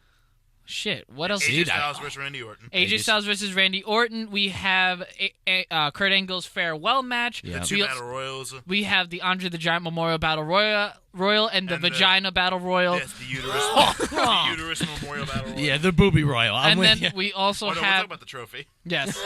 Shit, what else? AJ Styles versus Randy Orton. AJ Styles versus Randy Orton. We have Kurt Angle's farewell match. Yeah. The two Battle Royals. We have the Andre the Giant Memorial Battle Royal and the Vagina Battle Royal. Yes, the uterus Memorial Battle Royal. Yeah, the booby royal. I'm And with then you. we also Oh, no, we're have... talking about the trophy. Yes.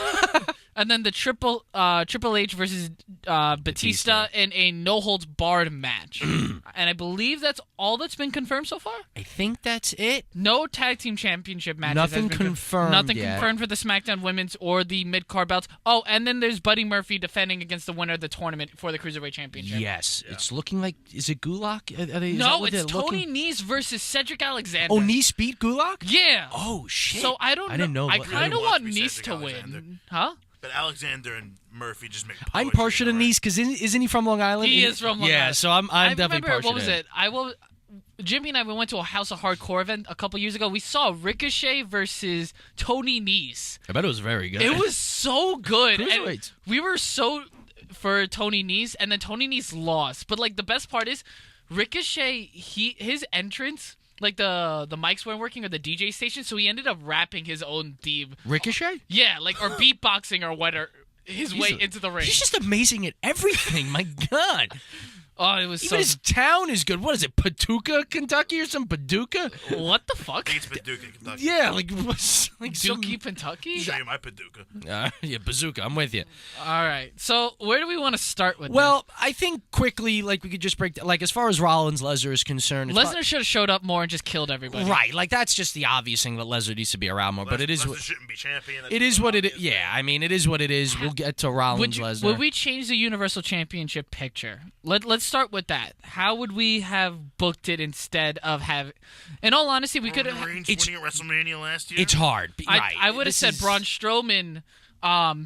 And then the Triple H versus Batista in a no holds barred match. And I believe that's all that's been confirmed so far. I think that's it. No tag team championship matches. Nothing has been confirmed Nothing yet. confirmed for the SmackDown Women's or the mid card belts. Oh, and then there's Buddy Murphy defending against the winner of the tournament for the Cruiserweight Championship. Yes, it's looking like. Is it Gulak? Is that No, what it's they're Tony looking? Nese versus Cedric Alexander. Oh, Nese beat Gulak? Yeah. Oh shit! So I don't know. I didn't know. I what- kind of want want to be Nese Cedric to Alexander. win. Huh? But Alexander and Murphy just make I'm poetry partial to in the ring. Nese because isn't he from Long Island? He is from Long Yeah, Island. so I'm definitely remember, partial. what was to it? Jimmy and I went to a House of Hardcore event a couple years ago. We saw Ricochet versus Tony Nese. I bet it was very good. It was so good. And Cruiserweights. we were so for Tony Nese, and then Tony Nese lost. But like the best part is Ricochet, his entrance like the mics weren't working or the DJ station, so he ended up rapping his own theme. Ricochet? Yeah, like or beatboxing or whatever his way into the ring. He's just amazing at everything. My God. Oh, it was Even his town is good. What is it, Paducah, Kentucky, or some Paducah? What the fuck? It's Paducah, Kentucky. Yeah, like what's like Dookie, Kentucky? Show you my Paducah. yeah, Bazooka. I'm with you. All right. So where do we want to start with Well, I think quickly, like we could just break, like as far as Rollins Lesnar is concerned, this? Lesnar should have showed up more and just killed everybody. right? Like that's just the obvious thing that Lesnar needs to be around more. But it is Lesnar shouldn't be champion. it is what it is. Yeah, I mean, it is what it is. We'll get to Rollins Lesnar. Would we change the Universal Championship picture? Let's start with that. How would we have booked it instead of have? In all honesty, we could have. Reigns winning at WrestleMania last year. It's hard. Right. I would have This said is- Braun Strowman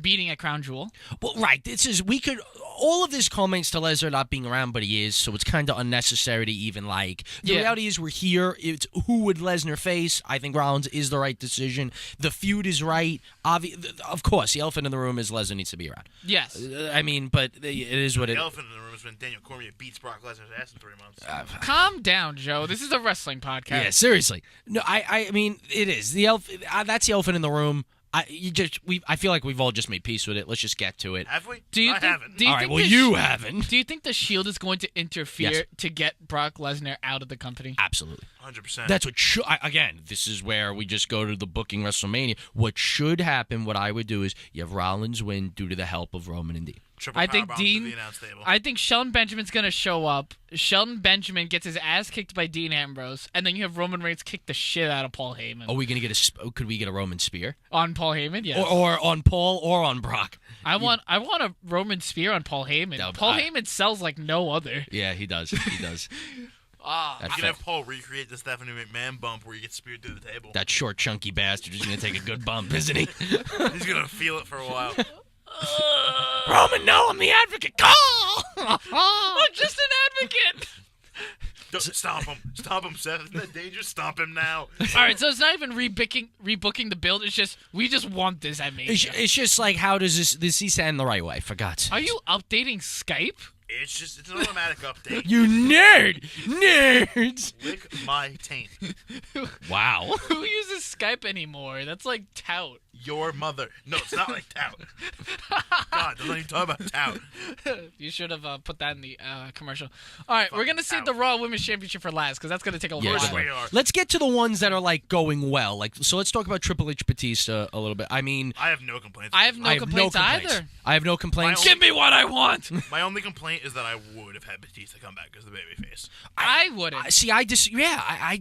beating at Crown Jewel. Well, right. This is we could. All of this culminates to Lesnar not being around, but he is, so it's kind of unnecessary to even like. The Yeah. reality is we're here. It's who would Lesnar face? I think Rollins is the right decision. The feud is right. Of course, the elephant in the room is Lesnar needs to be around. Yes. I mean, but it is what The it. elephant in the room is when Daniel Cormier beats Brock Lesnar's ass in 3 months. Calm down, Joe. This is a wrestling podcast. Yeah, seriously. No, I mean, it is the that's the elephant in the room. I feel like we've all just made peace with it. Let's just get to it. Have we? Do you I think? haven't. Do you All right. think Well, the you haven't. Do you think the Shield is going to interfere Yes. to get Brock Lesnar out of the company? Absolutely. 100%. That's what should. Again, this is where we just go to the booking WrestleMania. What should happen? What I would do is you have Rollins win due to the help of Roman and Dean. Triple I think powerbomb to Dean- the announce table. I think Shelton Benjamin's going to show up. Shelton Benjamin gets his ass kicked by Dean Ambrose, and then you have Roman Reigns kick the shit out of Paul Heyman. Are we gonna get could we get a Roman spear? On Paul Heyman, yes. Or on Paul or on Brock? I want a Roman spear on Paul Heyman. No, Paul I- Heyman sells like no other. Yeah, he does. He does. Ah, That You can fat- have Paul recreate the Stephanie McMahon bump where you get speared through the table. that short, chunky bastard is gonna take a good bump, isn't he? He's gonna feel it for a while. Roman, no, I'm the advocate. Call. I'm just an advocate. Don't, stomp him, Seth. Isn't that dangerous? Stomp him now. All right, so it's not even rebooking the build. It's just we just want this at Mania. It's just like, how does this he stand the right way? For God's sake. Are you updating Skype? It's an automatic update. You nerds. Lick my taint. Wow. Who uses Skype anymore? That's like tout. Your mother. No, it's not like tout. God, don't even talk about tout. You should have put that in the commercial. All right, we're gonna save the Raw Women's Championship for last because that's gonna take a Yeah, while. course we are. let's get to the ones that are like going well. Like, so let's talk about Triple H Batista a little bit. I mean, I have no complaints. I have no complaints either. I have no complaints. My Give me what I want. My only complaint is that I would have had Batista come back as the babyface. I wouldn't. See, I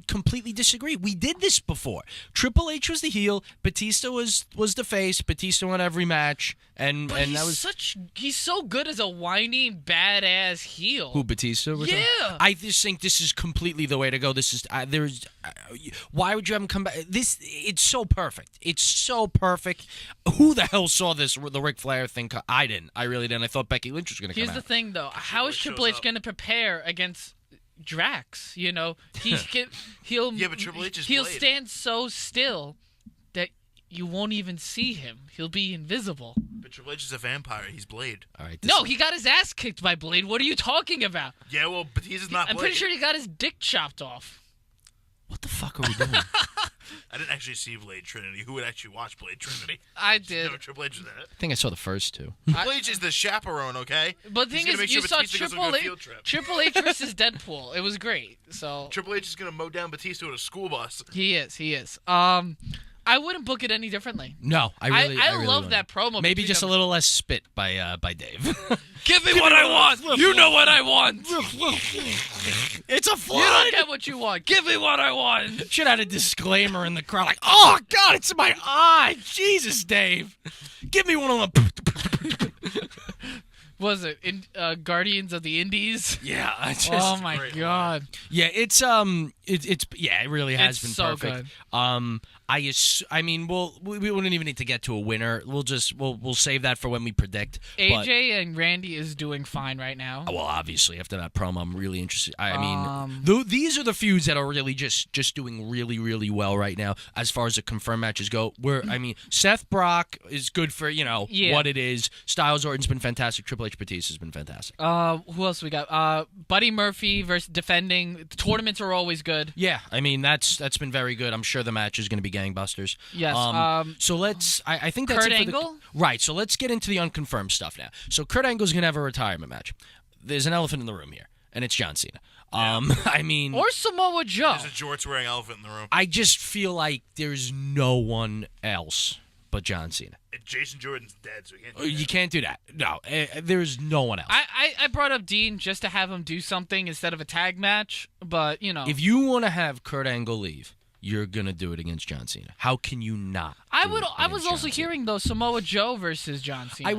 completely disagree. We did this before. Triple H was the heel. Batista was the face. Batista won every match, and But that was he's so good as a whiny badass heel. who Batista was. Yeah. I just think this is completely the way to go. This is why would you have him come back? It's so perfect. It's so perfect. Who the hell saw the Ric Flair thing? I didn't. I really didn't. I thought Becky Lynch was going to come Here's out. the thing, though. How is shows Triple H up. going to prepare against Drax? You know, he'll Yeah, but Triple H is he'll Blade. stand so still that you won't even see him. He'll be invisible. But Triple H is a vampire. He's Blade. All right. No, he got his ass kicked by Blade. What are you talking about? Yeah, well, Batista's not I'm Blade. pretty sure he got his dick chopped off. What the fuck are we doing? I didn't actually see Blade Trinity. Who would actually watch Blade Trinity? I did. No, Triple H is in it. I think I saw the first two. Triple H is the chaperone, okay? But the He's thing gonna is, make you sure saw Batista goes on a field trip. Triple H versus Deadpool. It was great. So Triple H is gonna mow down Batista with a school bus. he is. I wouldn't book it any differently. No, I really love wouldn't. that promo. Maybe between just a them. little less spit by Dave. Give me what I want. You know what I want. It's a You flood. don't get what you want. Give me what I want. Should have had a disclaimer in the crowd, like, "Oh God, it's in my eye, Jesus, Dave, give me one of them." Was it in Guardians of the Indies? Yeah, I just, Oh my great god. yeah, it's yeah, it really has It's been so perfect. good. I mean, we wouldn't even need to get to a winner. We'll save that for when we predict. AJ and Randy is doing fine right now. Well, obviously after that promo, I'm really interested. I mean, these are the feuds that are really just doing really, really well right now as far as the confirmed matches go. I mean, Seth Brock is good for what it is. Styles Orton's been fantastic. Triple H Batista has been fantastic. Who else we got? Buddy Murphy versus defending. The tournaments are always good. Yeah, I mean that's been very good. I'm sure the match is going to be gangbusters. Yes. So let's. I think that's Kurt it for Angle? Right. So let's get into the unconfirmed stuff now. So Kurt Angle's going to have a retirement match. There's an elephant in the room here, and it's John Cena. I mean, Or Samoa Joe. There's a jorts wearing elephant in the room. I just feel like there's no one else but John Cena. Jason Jordan's dead, so he can't do that. You can't do that. No, there's no one else. I brought up Dean just to have him do something instead of a tag match, but If you want to have Kurt Angle leave, you're gonna do it against John Cena. How can you not? I was also hearing though Samoa Joe versus John Cena. I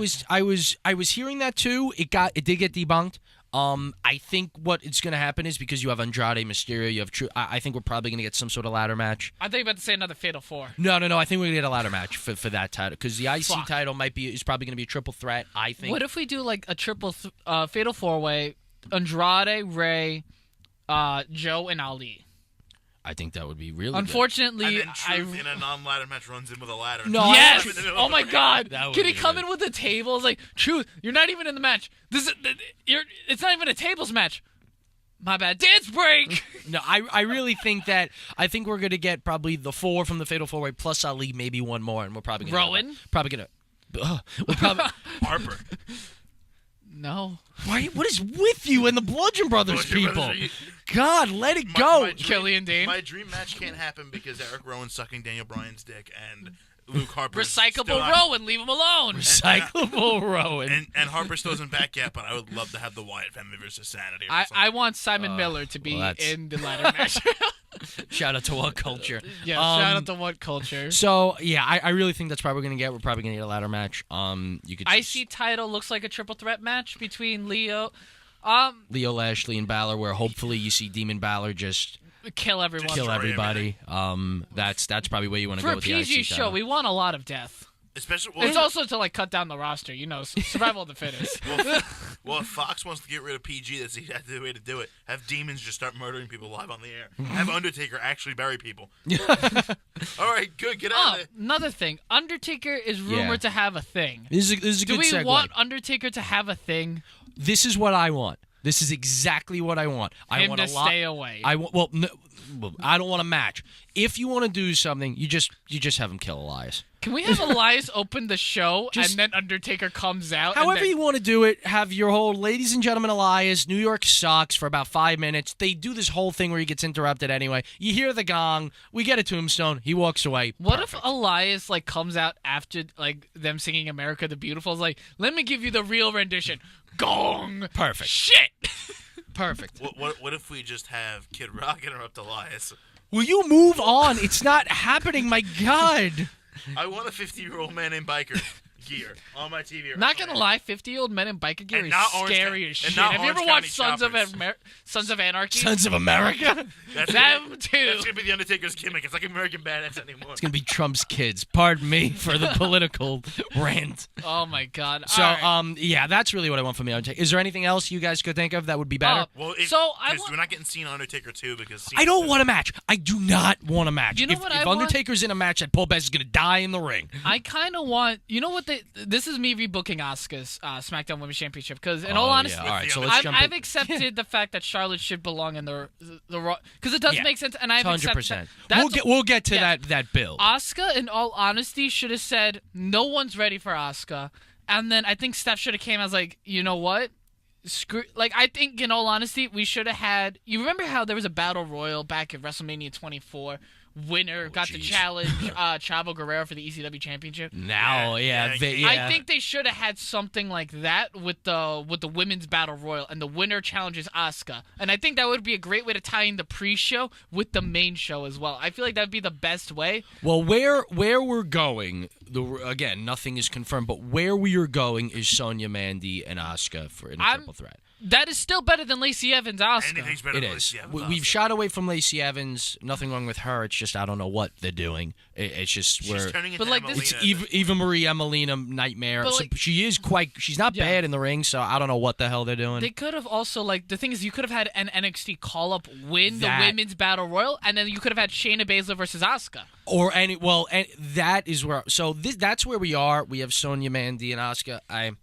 was hearing that too. It did get debunked. I think what it's gonna happen is because you have Andrade, Mysterio, you have I think we're probably gonna get some sort of ladder match. I thought you were about to say another Fatal 4. No. I think we're gonna get a ladder match for that title because the IC title is probably gonna be a triple threat. I think. What if we do like a triple Fatal 4-way? Andrade, Ray, Joe, and Ali. I think that would be really Unfortunately, and then Truth in a non-ladder match runs in with a ladder. No, yes! In the middle Oh of my the God! That would Can he be come good. in with a table? It's like, Truth, you're not even in the match. It's not even a tables match. My bad. Dance break! No, I really think that we're gonna get probably the 4 from the Fatal 4-Way plus Ali, maybe one more, and we're probably gonna Rowan? we're probably Harper. No. Why? What is with you and the Bludgeon Brothers Bludgeon people? Brothers, God, let it go. My dream- Killian Dane. My dream match can't happen because Eric Rowan's sucking Daniel Bryan's dick and Luke Harper. Recyclable Rowan, leave him alone. Recyclable Rowan. And Harper still isn't back yet, but I would love to have the Wyatt family versus Sanity. Or I something. want Simon Miller to be that's- in the ladder match. Shout out to What Culture. Yeah, shout out to What Culture. So yeah, I really think that's probably gonna get. We're probably gonna get a ladder match. You could. IC title looks like a triple threat match between Leo. Leo Lashley and Balor, where hopefully you see Demon Balor just Kill everyone. kill Destroy everybody. That's probably where you want to For go a with the PG IC show, title. we want a lot of death. Especially It's also to like cut down the roster, survival of the fittest. well, if Fox wants to get rid of PG, that's the way to do it. Have demons just start murdering people live on the air. Have Undertaker actually bury people. All right, good. Get out of there. Another thing, Undertaker is rumored to have a thing. This is a Do good we segue. want Undertaker to have a thing? This is what I want. This is exactly what I want. I Him want to a lot. stay away. I don't want a match. If you want to do something, you just have him kill Elias. Can we have Elias open the show Just- and then Undertaker comes out? However and then, you want to do it, have your whole ladies and gentlemen Elias, New York sucks for about 5 minutes. They do this whole thing where he gets interrupted anyway. You hear the gong, we get a tombstone, he walks away. What Perfect. if Elias comes out after them singing "America the Beautiful"? It's like, let me give you the real rendition. Gong. Perfect. Shit. Perfect. What if we just have Kid Rock interrupt Elias? Will you move on? It's not happening, my God. I want a 50-year-old man in biker gear on my TV. Not gonna lie, 50-year-old men in biker gear And is not Orange scary County- as and shit. not Have you ever Orange watched County Sons of Anarchy? Sons of America. That's Them too. That's gonna be the Undertaker's gimmick. It's like American Badass anymore. It's going to be Trump's kids. Pardon me for the political rant. Oh my God. So, All right. yeah, that's really what I want from the Undertaker. Is there anything else you guys could think of that would be better? Well, we're not getting Cena Undertaker 2 because Cena I don't want a match. I do not want a match. You know if, what if I want? Undertaker's in a match, that Paul Bett's is going to die in the ring. I kind of want. You know what? This is me rebooking Asuka's SmackDown Women's Championship because, in all honesty, yeah. All right, so let's jump I've in. accepted the fact that Charlotte should belong in the Raw because it does Yeah. make sense, and I've accepted 100%. that. We'll get to yeah. that bill. Asuka, in all honesty, should have said no one's ready for Asuka, and then I think Steph should have came as like, you know what? Screw. I think, in all honesty, we should have had. You remember how there was a battle royal back at WrestleMania 24? Winner got to jeez. challenge Chavo Guerrero for the ECW championship. Now, Yeah, I think they should have had something like that with the women's battle royal, and the winner challenges Asuka. And I think that would be a great way to tie in the pre-show with the main show as well. I feel like that would be the best way. Well, where we're going, again, nothing is confirmed, but where we are going is Sonya, Mandy, and Asuka in a triple threat. That is still better than Lacey Evans, Asuka. Anything's better It than is. Lacey Evans. We've shot away from Lacey Evans. Nothing wrong with her. It's just I don't know what they're doing. It's just She's turning into But, like, Emelina this- at It's Eva Marie, Emelina, Nightmare. But, So like- she is she's not Yeah. bad in the ring, so I don't know what the hell they're doing. They could have also, like, the thing is, you could have had an NXT call-up win That- the Women's Battle Royal, and then you could have had Shayna Baszler versus Asuka. And that is where. So that's where we are. We have Sonya, Mandy, and Asuka. I'm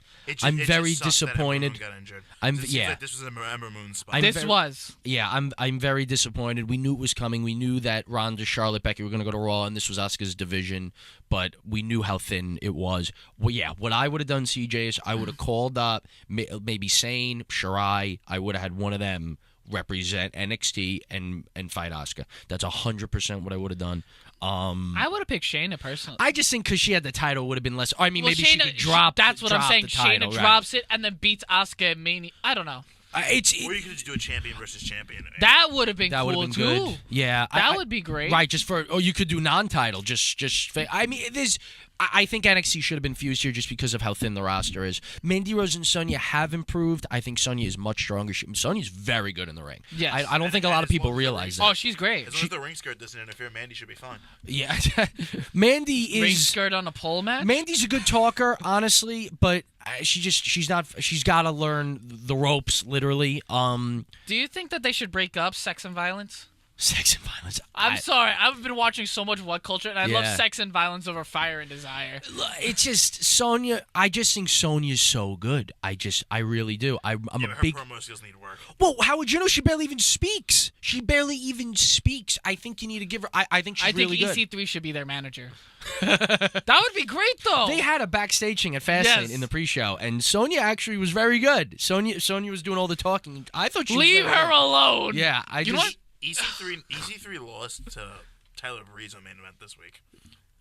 very disappointed. Got injured. I'm- It seems yeah. like this was an Ember Moon spot. I'm This very- was. Yeah, I'm very disappointed. We knew it was coming. We knew that Ronda, Charlotte, Becky were going to go to Raw, and this was Asuka's division. But we knew how thin it was. Well, yeah, what I would have done, CJ, is I would have called up maybe Sane, Shirai. I would have had one of them represent NXT and fight Asuka. That's 100% what I would have done. I would have picked Shayna personally. I just think because she had the title, it would have been less. I mean, maybe she Shayna, could drop. That's what I'm drop saying. the title, Shayna right. drops it and then beats Asuka at Mania. I don't know. Or you could just do a champion versus champion. That would have been That would cool have been too. good. Yeah, That would be great. Right, just for you could do non-title. I mean, I think NXT should have been fused here just because of how thin the roster is. Mandy Rose and Sonya have improved. I think Sonya is much stronger. Sonya's very good in the ring. Yes. I don't think a lot of people realize that. Oh, she's great. As long as the ring skirt doesn't interfere, Mandy should be fine. Yeah, Mandy Ring is. skirt on a pole match. Mandy's a good talker, honestly, but she's not. She's got to learn the ropes, literally. Do you think that they should break up Sex and Violence? Sex and violence. I'm sorry. I've been watching so much What Culture, and I love Yeah. Sex and Violence over Fire and Desire. It's just Sonya. I just think Sonya's so good. I really do. I'm Yeah, but a her big. promo skills need work. Well, how would you know? She barely even speaks. I think you need to give her. I think she's I think really good. EC3 should be their manager. That would be great, though. They had a backstage thing at Fastlane Yes. in the pre-show, and Sonya actually was very good. Sonya was doing all the talking. I thought she was Leave very her good. alone. Yeah, You know what? EC3 lost to Tyler Breeze on main event this week.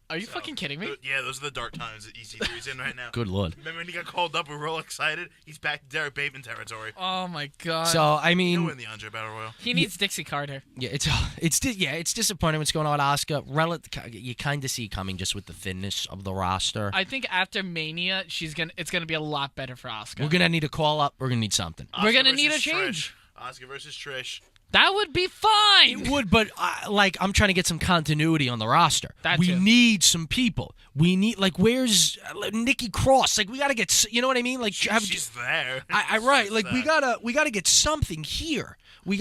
Are you fucking kidding me? Yeah, those are the dark times that EC3's in right now. Good lord. Remember when he got called up? We were all excited. He's back to Derek Bateman territory. Oh my god. So I He'll mean, win the Andre Battle Royal. he needs Dixie Carter. yeah, it's disappointing what's going on with Asuka. You kind of see coming just with the thinness of the roster. I think after Mania, it's gonna be a lot better for Asuka. We're gonna need a call up. We're gonna need something. We're Asuka gonna need a versus change. Trish. Asuka versus Trish. That would be fine. It would, but I'm trying to get some continuity on the roster. That we too. need some people. We need where's Nikki Cross? Like we gotta get. You know what I mean? Like She's there. right. She's Like we there. gotta get something here. We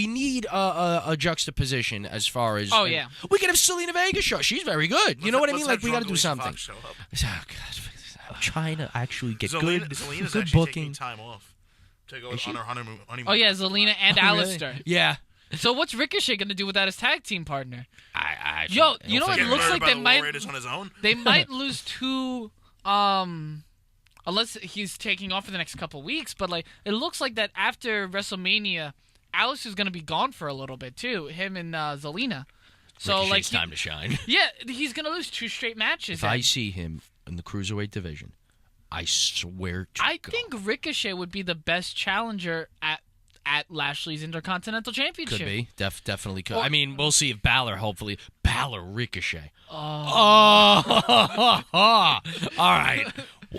need a juxtaposition as far as. Oh, yeah. We could have Selena Vega show. She's very good. You know what I mean? Like we gotta do something. Show up. Oh, God. I'm trying to actually get Zelina's good actually booking. taking time off to go she? on her honeymoon. Oh yeah, Zelina and Oh, really? Alistair. Yeah. So what's Ricochet gonna do without his tag team partner? I Yo, you know what? Get It looks murdered like by they the might- War Raiders on his own. They might lose two. Unless he's taking off for the next couple weeks, but like it looks like that after WrestleMania, Alistair's gonna be gone for a little bit too. Him and Zelina. So Ricochet's like, time to shine. yeah, he's gonna lose 2 straight matches. If I see him in the cruiserweight division, I swear to I God. think Ricochet would be the best challenger at Lashley's Intercontinental Championship. Could be. Definitely could. Or- I mean, we'll see if Balor, Ricochet. Oh. All right.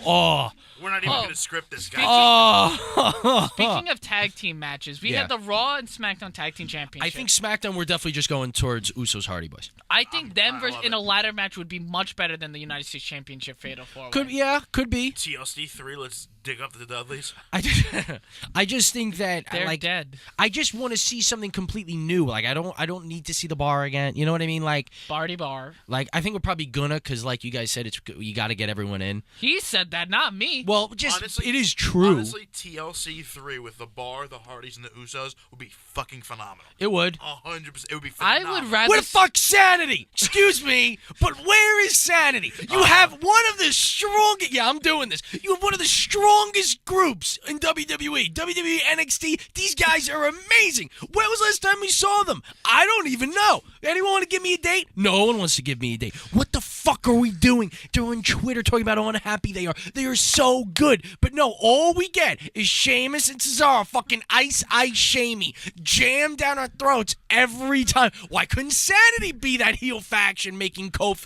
Oh. We're not even Oh. going to script this guy. Oh. Speaking of tag team matches, we Yeah. had the Raw and SmackDown Tag Team Championship. I think SmackDown, we're definitely just going towards Usos Hardy Boys. I think them I versus love in it. a ladder match would be much better than the United States Championship Fatal 4-Way. Could be. TLC 3, let's dig up the Dudleys. I just think that They're dead. I just want to see something completely new. Like I don't need to see the bar again. You know what I mean? Like Barty Bar. I think we're probably gonna because like you guys said, you got to get everyone in. He said that, not me. Well, just Honestly- it is true. Honestly, TLC 3 with the Bar, the Hardys, and the Usos would be fucking phenomenal. It would. 100%. It would be I phenomenal. would rather. Where the fuck's sanity? Excuse me, but where is sanity? You have one of the strongest. Yeah, I'm doing this. You have one of the strongest strongest groups in WWE, NXT. These guys are amazing. When was the last time we saw them? I don't even know. Anyone want to give me a date? No one wants to give me a date. What the fuck are we doing? They're on Twitter talking about how unhappy they are. They are so good. But no, all we get is Sheamus and Cesaro fucking ice shamey. Jam down our throats every time. Why couldn't Sanity be that heel faction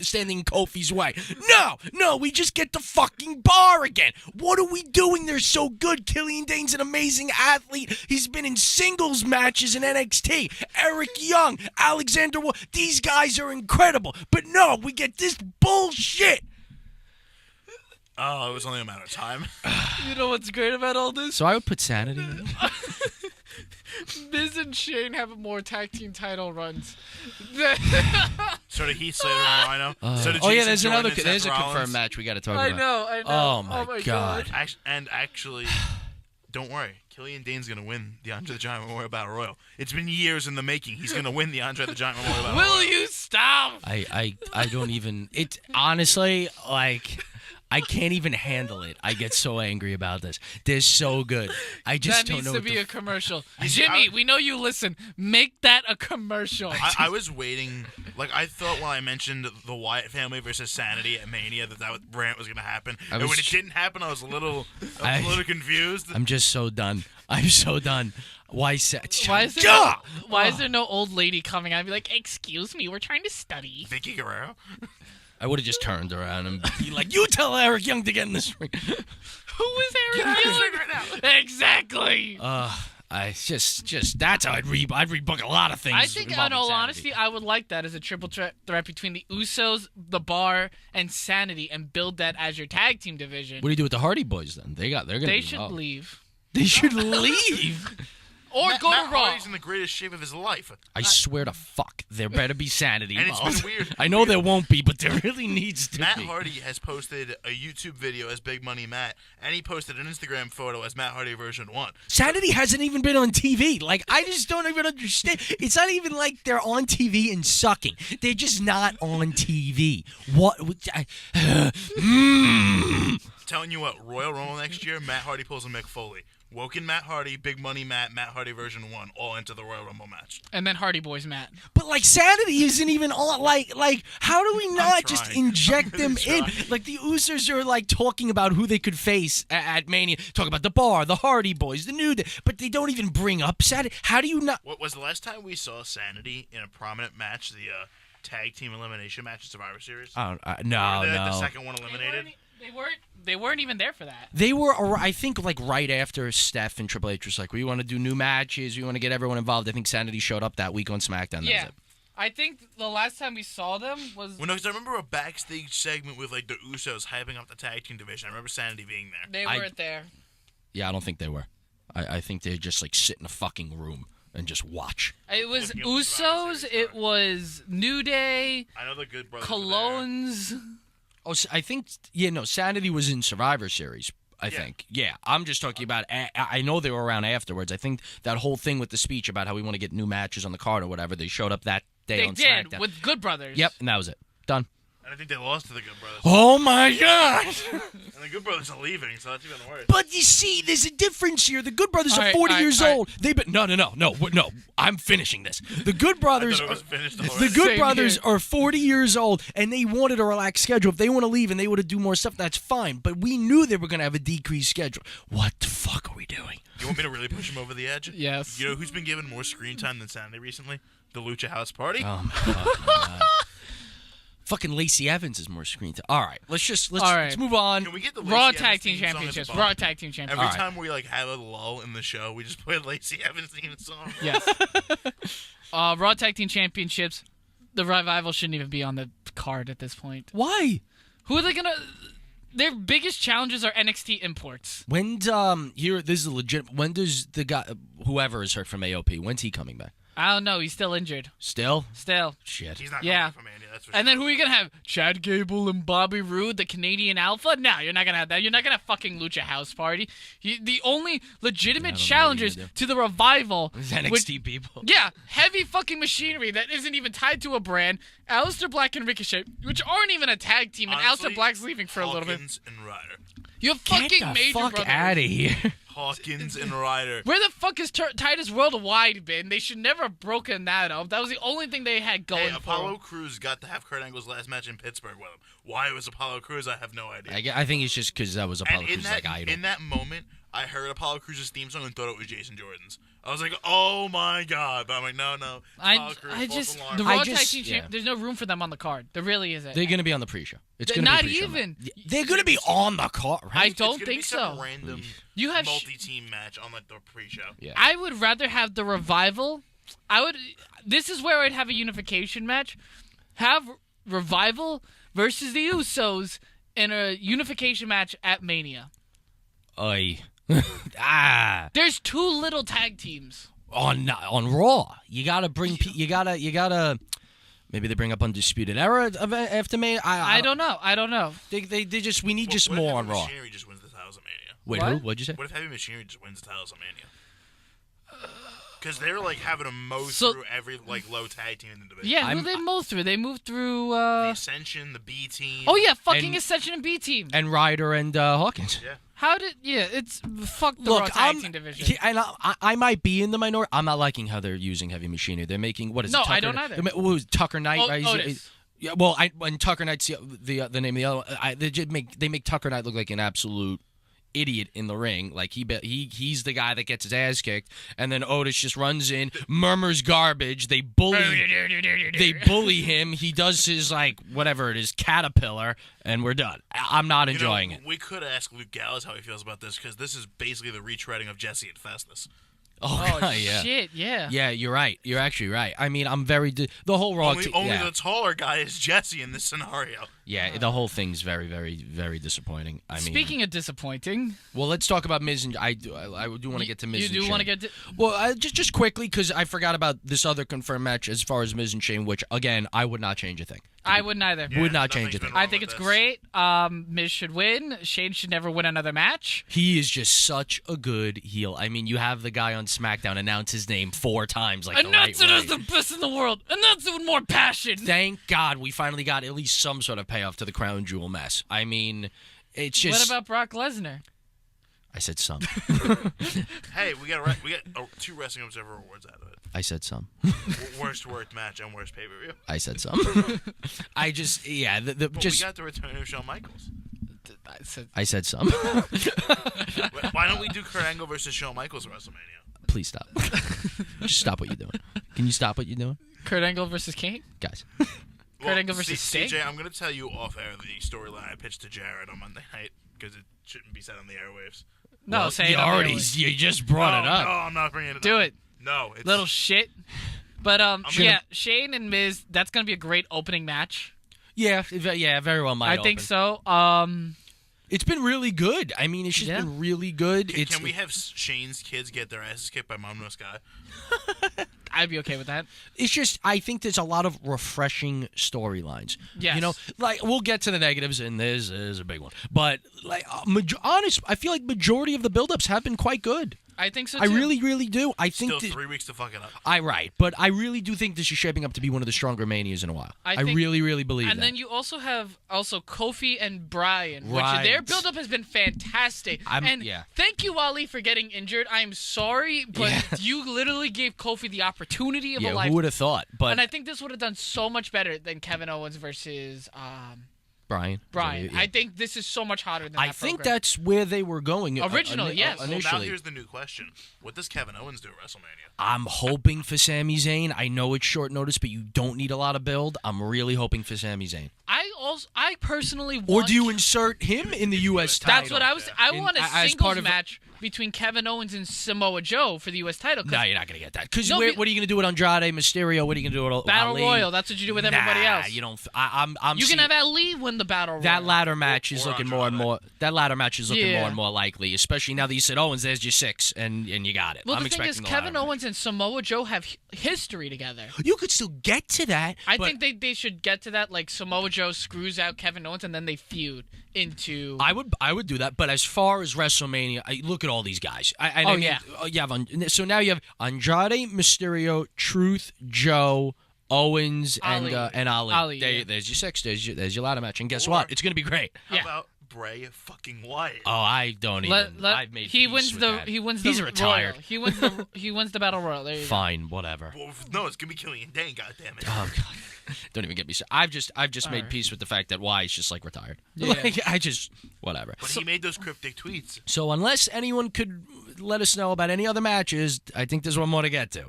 standing in Kofi's way? No, we just get the fucking bar again. What are we doing? They're so good. Killian Dane's an amazing athlete. He's been in singles matches in NXT. Eric Young, Alexander Wolf. These guys are incredible. But no, we get this bullshit. Oh, it was only a matter of time. You know what's great about all this? So I would put Sanity in. Miz and Shane have more tag team title runs. So did Heath Slater and Rhino. So did yeah, Jason Jordan and there's Seth a Rollins. confirmed match we got to talk I about. know. Oh my god. And actually, don't worry. Killian Dane's going to win the Andre the Giant Memorial Battle Royal. It's been years in the making. He's going to win the Andre the Giant Memorial Battle Royal. Will you stop? I don't even. It honestly, like, I can't even handle it. I get so angry about this. They're so good. I just That don't needs know to what be the a commercial. see, Jimmy, we know you listen. Make that a commercial. I was waiting. Like, I thought when I mentioned the Wyatt family versus Sanity at Mania that rant was going to happen. And when it didn't happen, I was a little confused. I'm just so done. I'm so done. Why is there no old lady coming out and be like, excuse me, we're trying to study? Vicky Guerrero? I would have just turned around and be like, you tell Eric Young to get in this ring. Who is Eric Young right now? Exactly. I just that's how I'd rebook a lot of things. I think, in involving all Sanity. honesty, I would like that as a triple threat between the Usos, the Bar, and Sanity, and build that as your tag team division. What do you do with the Hardy Boys then? They're gonna. They be should involved. leave. They should leave. Or go Matt to Raw. Hardy's in the greatest shape of his life. I swear to fuck, there better be Sanity And it's involved. been weird. I know there won't be, but there really needs to Matt be. Hardy has posted a YouTube video as Big Money Matt, and he posted an Instagram photo as Matt Hardy version 1. Sanity hasn't even been on TV. Like, I just don't even understand. It's not even like they're on TV and sucking. They're just not on TV. What? Telling you what, Royal Rumble next year, Matt Hardy pulls a Mick Foley. Woken Matt Hardy, Big Money Matt, Matt Hardy version 1, all into the Royal Rumble match. And then Hardy Boys, Matt. But like Sanity isn't even on. Like how do we not just trying. inject I'm really them in? trying. Like the Usos are like talking about who they could face at Mania. Talk about the Bar, the Hardy Boys, the New Day, but they don't even bring up Sanity. How do you not? What was the last time we saw Sanity in a prominent match? The tag team elimination match at Survivor Series. No. The second one eliminated. They weren't even there for that. They were, I think, like right after Steph and Triple H was like, we want to do new matches, we want to get everyone involved. I think Sanity showed up that week on SmackDown. That was it. I think the last time we saw them was... Well, no, because I remember a backstage segment with like the Usos hyping up the tag team division. I remember Sanity being there. They weren't there. Yeah, I don't think they were. I think they just like sit in a fucking room and just watch. It was Looking up Survivor Usos, Series, it was New Day, I know the Good Brothers. were there. Colognes... Oh, I think, Sanity was in Survivor Series, I think. Yeah, I'm just talking about, I know they were around afterwards. I think that whole thing with the speech about how we want to get new matches on the card or whatever, they showed up that day They on did, SmackDown. with Good Brothers. Yep, and that was it. Done. And I think they lost to the Good Brothers. Oh, my God! And the Good Brothers are leaving, so that's even worse. But you see, there's a difference here. The Good Brothers are 40 years old. They've been no. I'm finishing this. The Good Brothers. I thought it was finished The already. Good Same Brothers here. are 40 years old, and they wanted a relaxed schedule. If they want to leave and they want to do more stuff, that's fine. But we knew they were going to have a decreased schedule. What the fuck are we doing? You want me to really push him over the edge? Yes. You know who's been given more screen time than Sanity recently? The Lucha House Party. Oh my fucking God. Fucking Lacey Evans is more screen time. All right, let's move on. Can we get the Raw Lacey Tag Evans Team theme song as a Championships. bump? Raw Tag Team Championships. Every All right. time we like have a lull in the show, we just play Lacey Evans theme song. Yes. Raw Tag Team Championships. The Revival shouldn't even be on the card at this point. Why? Who are they gonna? Their biggest challenges are NXT imports. When this is a legit. When does the guy whoever is hurt from AOP? When's he coming back? I don't know. He's still injured. Still? Shit. He's not Yeah. coming from Andy, that's for And sure. then who are you gonna have? Chad Gable and Bobby Roode, the Canadian Alpha? No, you're not gonna have that. You're not gonna have fucking Lucha House Party. The only legitimate I don't know what challengers you're gonna to the Revival, It's NXT people. yeah, heavy fucking machinery that isn't even tied to a brand. Aleister Black and Ricochet, which aren't even a tag team, and Honestly, Aleister Black's leaving for a little bit. Hawkins and Ryder. You have fucking Get the Major fuck Brothers. out of here. Hawkins and Ryder. Where the fuck is Titus Worldwide been? They should never have broken that up. That was the only thing they had going Hey, for Apollo them. Crews got to have Kurt Angle's last match in Pittsburgh with him. Why it was Apollo Crews, I have no idea. I think it's just because that was Apollo And in Crews' that, idol. in that moment, I heard Apollo Crews' theme song and thought it was Jason Jordan's. I was like, oh my god. But I'm like, no. Apollo Crews, I false just alarm. the Raw Tag just- Team yeah. There's no room for them on the card. There really isn't. They're going to be on the pre-show. It's They're going to not be pre-show. even. They're going to be on the card, right? I It's don't gonna think be some so. random You have multi-team match on like the pre-show. Yeah. I would rather have the Revival. This is where I'd have a unification match. Have Revival versus the Usos in a unification match at Mania. Oy. There's too little tag teams. On Raw, you gotta bring. You gotta. Maybe they bring up Undisputed Era after Mania. I don't know. I don't know. They just. We need What- just what if more on Heavy Raw. Machinery just wins the titles at Mania? Wait, What? who? What'd you say? What if Heavy Machinery just wins the titles at Mania? Because they're like having to mow So- through every like low tag team in the division. Yeah, who I'm- they moved through? They moved through. The Ascension, the B team. Oh yeah, fucking And- Ascension and B team. And Ryder and Hawkins. Yeah. How did? Yeah, it's fuck the Raw Look, tag team division. And I might be in the minority. I'm not liking how they're using Heavy Machinery. They're making what is No, it? Tucker, I don't either. Who's Tucker Knight? Oh, right? Otis. Yeah, well, when Tucker Knight's the name of the other, they make Tucker Knight look like an absolute idiot in the ring. Like he's the guy that gets his ass kicked, and then Otis just runs in, murmurs garbage. They bully him. He does his like whatever it is, caterpillar, and we're done. I'm not enjoying it. We could ask Luke Gallows how he feels about this because this is basically the retreading of Jesse and Festus. Oh, Oh yeah. shit! Yeah. Yeah, you're right. You're actually right. I mean, I'm very the whole Raw. Only yeah. the taller guy is Jesse in this scenario. Yeah, the whole thing's very, very, very disappointing. I mean, Speaking of disappointing, well, let's talk about Miz and I do want to get to Miz. you and do Shane. want to get to. Well, just quickly because I forgot about this other confirmed match as far as Miz and Shane, which again I would not change a thing. I wouldn't either. Would not change a nothing's thing. been wrong I think with it's this. great. Miz should win. Shane should never win another match. He is just such a good heel. I mean, you have the guy on SmackDown announce his name 4 times, like Announce the it right as way. the best in the world. Announce it with more passion. Thank God we finally got at least some sort of payoff to the Crown Jewel mess. I mean, it's just. What about Brock Lesnar? I said some. Hey, we got 2 Wrestling Observer awards out of it. I said some. Worst match and worst pay-per-view. I said some. I just yeah. The But just we got the return of Shawn Michaels. I said some. Why don't we do Kurt Angle versus Shawn Michaels at WrestleMania? Please stop. Just stop what you're doing. Can you stop what you're doing, Kurt Angle versus Kane? guys? Kurt Angle versus Sting? CJ, I'm going to tell you off air the storyline I pitched to Jared on Monday night because it shouldn't be said on the airwaves. No, Well, say you it on the already airwaves. you just brought it up. No, I'm not bringing it up. Do it. No, it's Little shit. But gonna- yeah, Shane and Miz, that's gonna be a great opening match. Yeah, very well. Might I think open. so. It's been really good. I mean, it's just Yeah. been really good. Can we have Shane's kids get their asses kicked by Mom No Sky? I'd be okay with that. It's just I think there's a lot of refreshing storylines. Yes. You know, like we'll get to the negatives, and there's a big one. But like honest, I feel like majority of the buildups have been quite good. I think so too. I really, really do. I think Still that- 3 weeks to fuck it up. right, but I really do think this is shaping up to be one of the stronger manias in a while. I I think- really, really believe And that. then you also have Kofi and Bryan, which Right. their buildup has been fantastic. And yeah. thank you, Ali, for getting injured. I'm sorry, but Yeah. you literally gave Kofi the opportunity of a yeah, life. who would have thought? But And I think this would have done so much better than Kevin Owens versus Brian, Brian. yeah. I think this is so much hotter than I that think program. that's where they were going Originally, yes. Well, now Initially, here's the new question: what does Kevin Owens do at WrestleMania? I'm hoping for Sami Zayn. I know it's short notice, but you don't need a lot of build. I'm really hoping for Sami Zayn. I personally want. Or do you insert him in the U.S. title? That's what I was. I In- want a as part singles of- match between Kevin Owens and Samoa Joe for the U.S. title. 'cause No, you're not gonna get that. Because No, what are you gonna do with Andrade, Mysterio? What are you gonna do with Battle Ali? Royal. That's what you do with everybody Nah, else. you don't. I'm You seeing- can have Ali win the Battle Royal. that ladder match is Or looking more and Andrade. more. That ladder match is looking Yeah. more and more likely, especially now that you said Owens. There's your 6, and you got it. Well, I'm the thing is, expecting the Kevin ladder Owens and Samoa Joe have history together. match. You could still get to that. I but think they should get to that. Like Samoa Joe screws out Kevin Owens, and then they feud into. I would do that. But as far as WrestleMania, look at all these guys. I mean, yeah. You have so now you have Andrade, Mysterio, Truth, Joe, Owens, Ali. and Ali. Ali, yeah. There's your 6. There's your ladder match. And guess Or- what? It's gonna be great. How Yeah. about Bray fucking Wyatt. Oh, I don't even. I've made he peace wins with the that. he wins the He's retired. Royal. He wins the battle royal. There you go. Fine, whatever. Well, no, it's gonna be Killian Dane. Goddammit. Oh God, don't even get me started. I've just made right. peace with the fact that Wyatt's just like retired. Yeah. Like, I just whatever. But he made those cryptic tweets. So unless anyone could let us know about any other matches, I think there's one more to get to.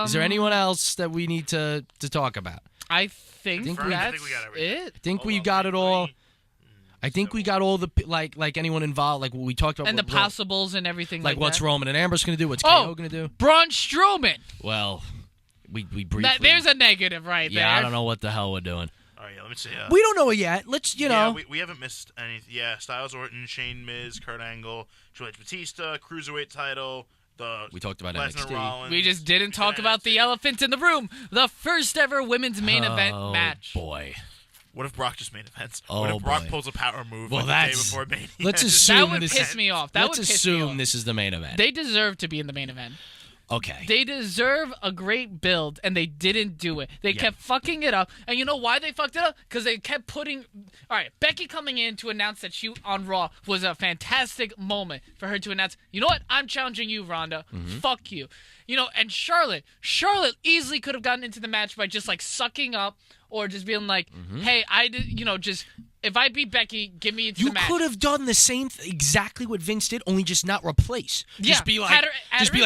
Is there anyone else that we need to talk about? I think we- that's I think we got everything. it. I think Hold we on, got it all. wait. I think we got all the like anyone involved, like what we talked about, And the what Ro- possibles and everything like what's that. Roman and Amber's gonna do, what's Oh! KO gonna do. Braun Strowman. Well, we briefly. There's a negative right there. yeah, I don't know what the hell we're doing. All right, let me see. We don't know it yet. Let's Yeah, we haven't missed anything. Yeah, Styles Orton, Shane Miz, Kurt Angle, Triple H Batista, Cruiserweight title. We talked about Lesnar NXT. Rollins. We just didn't talk about the NXT. elephant in the room. The first ever women's main event Oh, match. boy. What if Brock just main events? Oh, What if Brock boy. pulls a power move Well, like the day that's. before Mania? Let's Just- assume That would this. piss me off. That Let's would piss me assume off. this is the main event. They deserve to be in the main event. Okay. They deserve a great build, and they didn't do it. They kept fucking it up. And you know why they fucked it up? Because they kept putting... All right, Becky coming in to announce that she on Raw was a fantastic moment for her to announce, you know what? I'm challenging you, Ronda. Fuck you. You know, and Charlotte easily could have gotten into the match by just, like, sucking up or just being like, hey, I did, you know, just... If I beat Becky, give me into You the match. could have done the same, exactly what Vince did, only just not replace. Yeah, Just be like, had her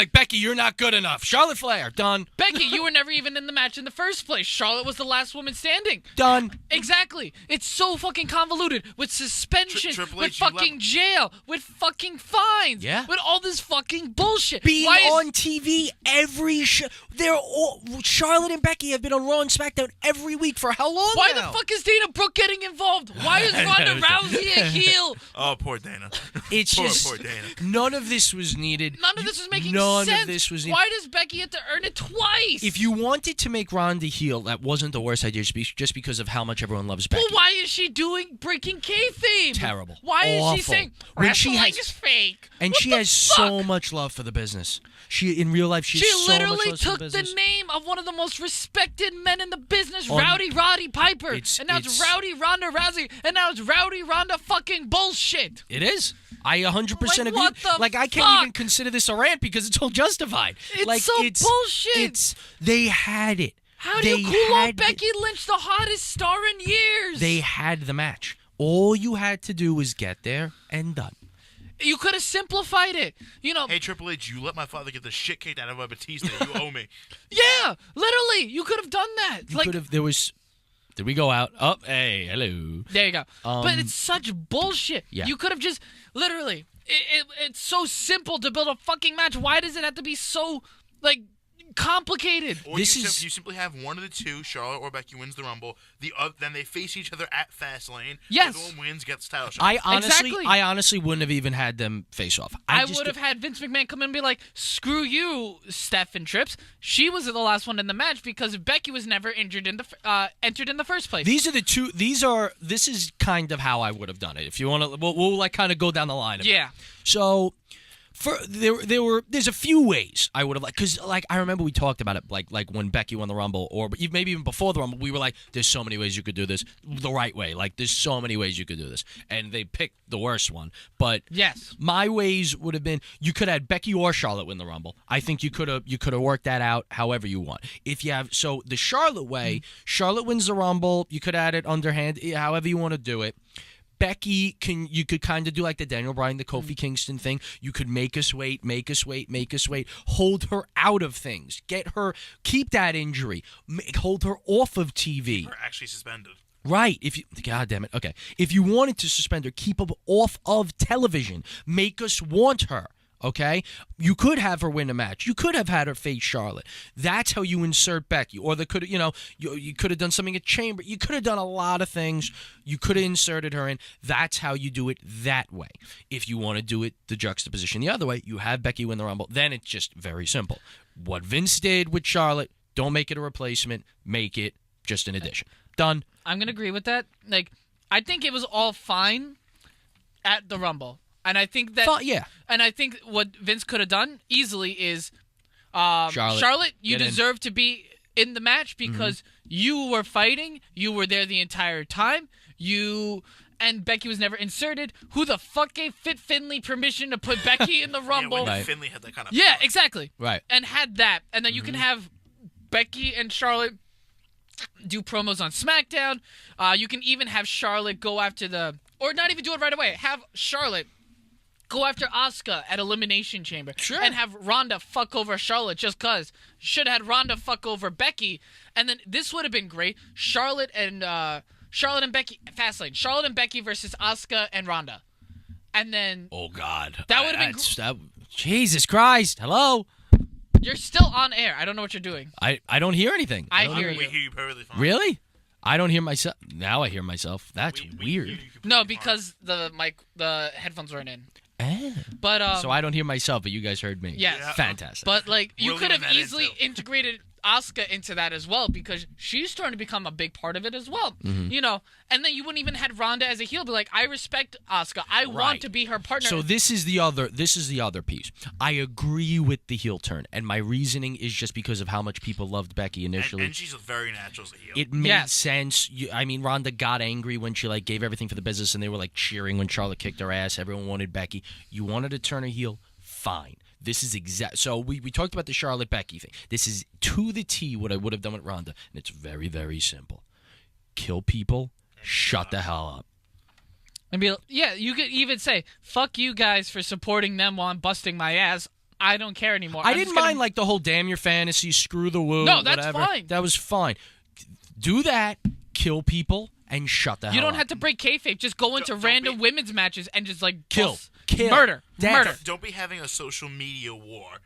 in. Becky, you're not good enough. Charlotte Flair, done, Becky, you were never even in the match in the first place. Charlotte was the last woman standing. done. Exactly. It's so fucking convoluted with suspension, Triple with H, you fucking jail, with fucking fines, Yeah. with all this fucking bullshit. Being Why is- on TV every show. They're all Charlotte and Becky have been on Raw and SmackDown every week for how long Why now? the fuck is Dana Brooke getting involved? Why is Ronda Rousey a heel? Oh, poor Dana. It's poor, just poor Dana. none of this was needed. None of this was making None sense. of this was needed. Why does Becky have to earn it twice? If you wanted to make Ronda heel, that wasn't the worst idea, just because of how much everyone loves Becky. Well, why is she doing breaking kayfabe? Terrible. Why is she Awful. saying When wrestling she has- is fake? And What she the has fuck? so much love for the business. She in real life, she She has so much literally love for took the the business. name of one of the most respected men in the business, On- Rowdy Roddy Piper. It's- And now it's it's- Rowdy Ronda Rousey. And now it's Rowdy Ronda fucking bullshit. It is. I 100% Like, agree. what the Like I can't fuck? even consider this a rant because it's all justified. It's like, so bullshit. They had it. How do They you cool off had Becky Lynch, the hottest star in years? They had the match. All you had to do was get there and done. You could have simplified it. You know, Hey, Triple H, you let my father get the shit kicked out of my Batista. You owe me. yeah, literally, you could have done that. You Like, could have. There was. Did we go out? Oh, hey, hello. there you go. But it's such bullshit. Yeah. You could have just, literally, it's so simple to build a fucking match. Why does it have to be so, like, complicated? Or This you, is- you simply have one of the two, Charlotte or Becky, wins the Rumble. Then they face each other at Fastlane. Yes. The one wins gets the title shot. Exactly. I honestly wouldn't have even had them face off. I just- would have had Vince McMahon come in and be like, screw you, Steph and Trips. She was the last one in the match because Becky was never entered in the first place. These are the two. This is kind of how I would have done it. If you want to, we'll like kind of go down the line. Of it. Yeah. So, there's a few ways I would have because I remember we talked about it like when Becky won the Rumble or maybe even before the Rumble, we were like, there's so many ways you could do this the right way. Like there's so many ways you could do this, and they picked the worst one. But Yes. my ways would have been you could have Becky or Charlotte win the Rumble. I think you could have worked that out however you want. If you have the Charlotte way, Charlotte wins the Rumble. You could add it underhand, however you want to do it. Becky you could kind of do like the Daniel Bryan, the Kofi Kingston thing. You could make us wait, hold her out of things, keep that injury, hold her off of TV. Or actually suspended. Right. God damn it. Okay. If you wanted to suspend her, keep her off of television. Make us want her. Okay? You could have her win a match. You could have had her face Charlotte. That's how you insert Becky. Or you could have done something at Chamber. You could have done a lot of things. You could have inserted her in. That's how you do it that way. If you want to do it the juxtaposition the other way, you have Becky win the Rumble. Then it's just very simple. What Vince did with Charlotte, don't make it a replacement. Make it just an addition. Done. I'm going to agree with that. Like, I think it was all fine at the Rumble. And I think that... Yeah. And I think what Vince could have done easily is... Charlotte, you get in. deserve to be in the match because you were fighting. You were there the entire time. and Becky was never inserted. Who the fuck gave Fit Finley permission to put Becky in the Rumble? Yeah, when Right. Finley had that kind of Yeah, power. exactly. Right. And had that. And then you can have Becky and Charlotte do promos on SmackDown. You can even have Charlotte go after or not even do it right away. Have Charlotte go after Asuka at Elimination Chamber. Sure. And have Ronda fuck over Charlotte just because. Should have had Ronda fuck over Becky. And then this would have been great. Charlotte and Becky, Fastlane. Charlotte and Becky versus Asuka and Ronda. And then Oh God. That would've been Jesus Christ. Hello. you're still on air. I don't know what you're doing. I don't hear anything. I don't hear We you. hear you perfectly fine. Really? I don't hear myself. Now I hear myself. That's We weird. hear you completely No, fine. because the headphones weren't in. Ah. But So I don't hear myself, but you guys heard me. Yes. Yeah. Fantastic. But like you We're could have leaving that in, easily too. integrated Asuka into that as well because she's starting to become a big part of it as well. Mm-hmm. You know, and then you wouldn't even had Ronda as a heel, be like, I respect Asuka. I want Right. to be her partner. So this is the other piece. I agree with the heel turn, and my reasoning is just because of how much people loved Becky initially. And she's very natural as a heel. It made Yes. sense. I mean, Ronda got angry when she gave everything for the business, and they were cheering when Charlotte kicked her ass. Everyone wanted Becky. You wanted to turn her heel, fine. This is exact. So we talked about the Charlotte Becky thing. This is to the T what I would have done with Ronda, and it's very, very simple. Kill people, shut the hell up. and you could even say, fuck you guys for supporting them while I'm busting my ass. I don't care anymore. I I'm didn't just gonna- mind the whole damn your fantasy, screw the woo. No, that's whatever. fine. That was fine. Do that, kill people, and shut the hell You up. don't have to break kayfabe. Just go into Don't random be- women's matches and just Kill. bust. Kill. Murder. Death. Murder. Don't be having a social media war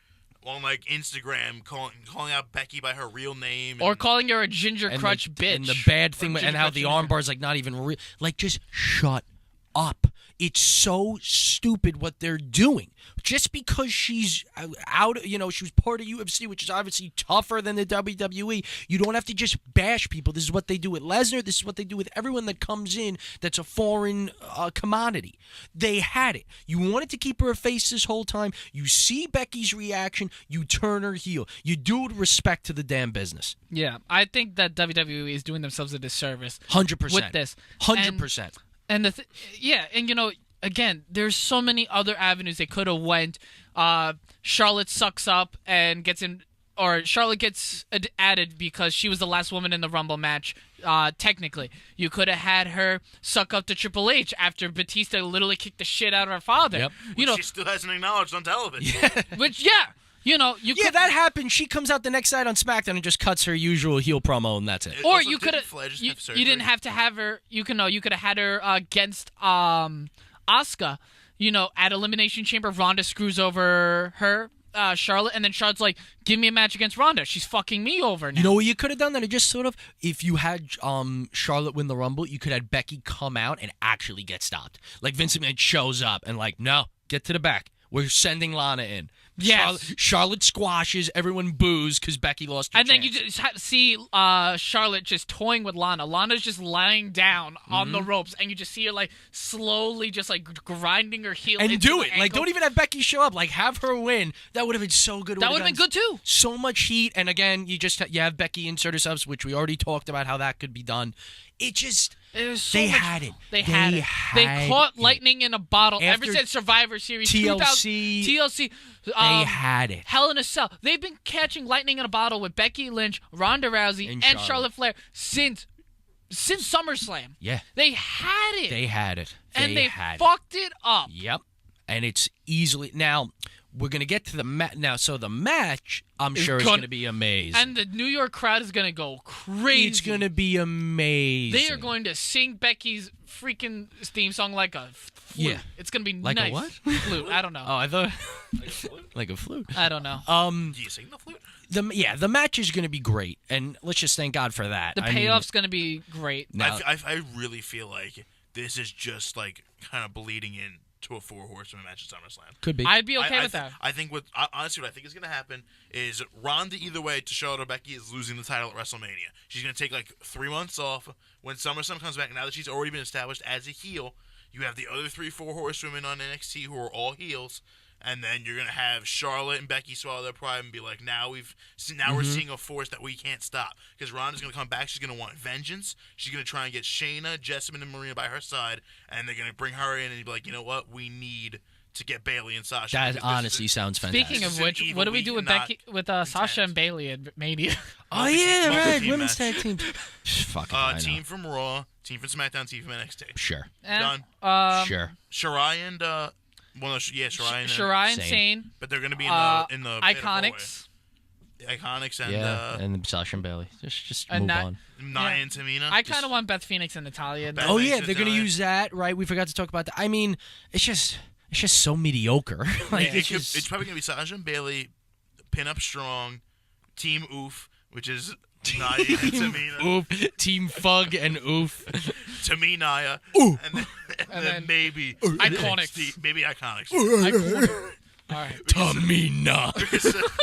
on Instagram calling out Becky by her real name. Or and- calling her a ginger and crutch the, bitch. And the bad thing, Or and how the ginger crutch armbar's not even real. Just shut up. It's so stupid what they're doing. Just because she's out, she was part of UFC, which is obviously tougher than the WWE. You don't have to just bash people. This is what they do with Lesnar. This is what they do with everyone that comes in that's a foreign commodity. They had it. You wanted to keep her a face this whole time. You see Becky's reaction. You turn her heel. You do it with respect to the damn business. Yeah, I think that WWE is doing themselves a disservice 100%. with this. 100%. And again, there's so many other avenues they could have went. Charlotte sucks up and gets in, or Charlotte gets added because she was the last woman in the Rumble match. Technically, you could have had her suck up to Triple H after Batista literally kicked the shit out of her father. Yep. You know, she still hasn't acknowledged on television. which you Yeah, could. that happened. She comes out the next night on SmackDown and just cuts her usual heel promo, and that's it. Or Also, you could didn't have. Flair You, have surgery? didn't have to have her. You could have had her against Asuka. At Elimination Chamber, Ronda screws over her, Charlotte, and then Charlotte's like, "Give me a match against Ronda. She's fucking me over now." You know what you could have done? That it just sort of, if you had Charlotte win the Rumble, you could have Becky come out and actually get stopped. Like Vince McMahon shows up and no, get to the back. We're sending Lana in. Yes. Charlotte squashes. Everyone boos because Becky lost her And then chance. you just see Charlotte just toying with Lana. Lana's just lying down on Mm-hmm. the ropes, and you just see her slowly just grinding her heel and into do the it. ankle. Don't even have Becky show up. Have her win. That would have been so good. It That would have been good too. So much heat. And again, you have Becky insert herself, which we already talked about how that could be done. It just... It was so They much- had it. They had They it. had They caught it. lightning in a bottle ever After since Survivor Series. TLC, 2000, TLC. They had it. Hell in a Cell. They've been catching lightning in a bottle with Becky Lynch, Ronda Rousey, And and Charlotte. Charlotte Flair since SummerSlam. Yeah. They had it. They had it. and they had it. fucked it up. Yep. And it's easily... Now, we're going to get to the match. Now, so the match, I'm It's sure, is gonna- going to be amazing. And the New York crowd is going to go crazy. It's going to be amazing. They are going to sing Becky's freaking theme song like a flute. Yeah. It's going to be Like a nice. what? Flute. I don't know. Oh, I thought... like a flute. I don't know. Do you sing the flute? The match is going to be great. And let's just thank God for that. The I mean, payoff's going to be great. now, I really feel like this is just kind of bleeding in to a 4 horseman match at SummerSlam. could be. I'd be okay I with that. I think honestly, what I think is going to happen is Ronda, either way, to Charlotte or Becky, is losing the title at WrestleMania. She's going to take 3 months off when SummerSlam comes back. Now that she's already been established as a heel, you have the other 3-4 horsewomen on NXT who are all heels. And then you're gonna have Charlotte and Becky swallow their pride and be like, now we're seeing a force that we can't stop. Because Ronda's gonna come back, she's gonna want vengeance. She's gonna try and get Shayna, Jessamine, and Marina by her side, and they're gonna bring her in and be like, you know what, we need to get Bayley and Sasha. That honestly sounds fantastic. Speaking of which, what do we do with Becky, with Sasha and Bayley at Mania? Oh yeah, right. Multi-team Women's match. tag team. Fuck it, Team from Raw, team from SmackDown, team from NXT. Sure. Done. Sure. Shirai and Shirai and Shirai and Sane. Sane. but they're gonna be in the Iconics. Iconics and and Sasha and Bayley. Just And move that- on. Nia and Tamina. I kind of want Beth Phoenix and Natalya. Beth- Oh Thanks yeah, for they're gonna telling. use that, right? We forgot to talk about that. I mean, it's just so mediocre. Like It's probably gonna be Sasha and Bayley, pin up strong, Team Oof, which is Nia and Tamina. Oof, Team Fug and Oof. Tamina, Nia, Ooh. and then maybe Iconics. Maybe Iconics. All right. Tamina.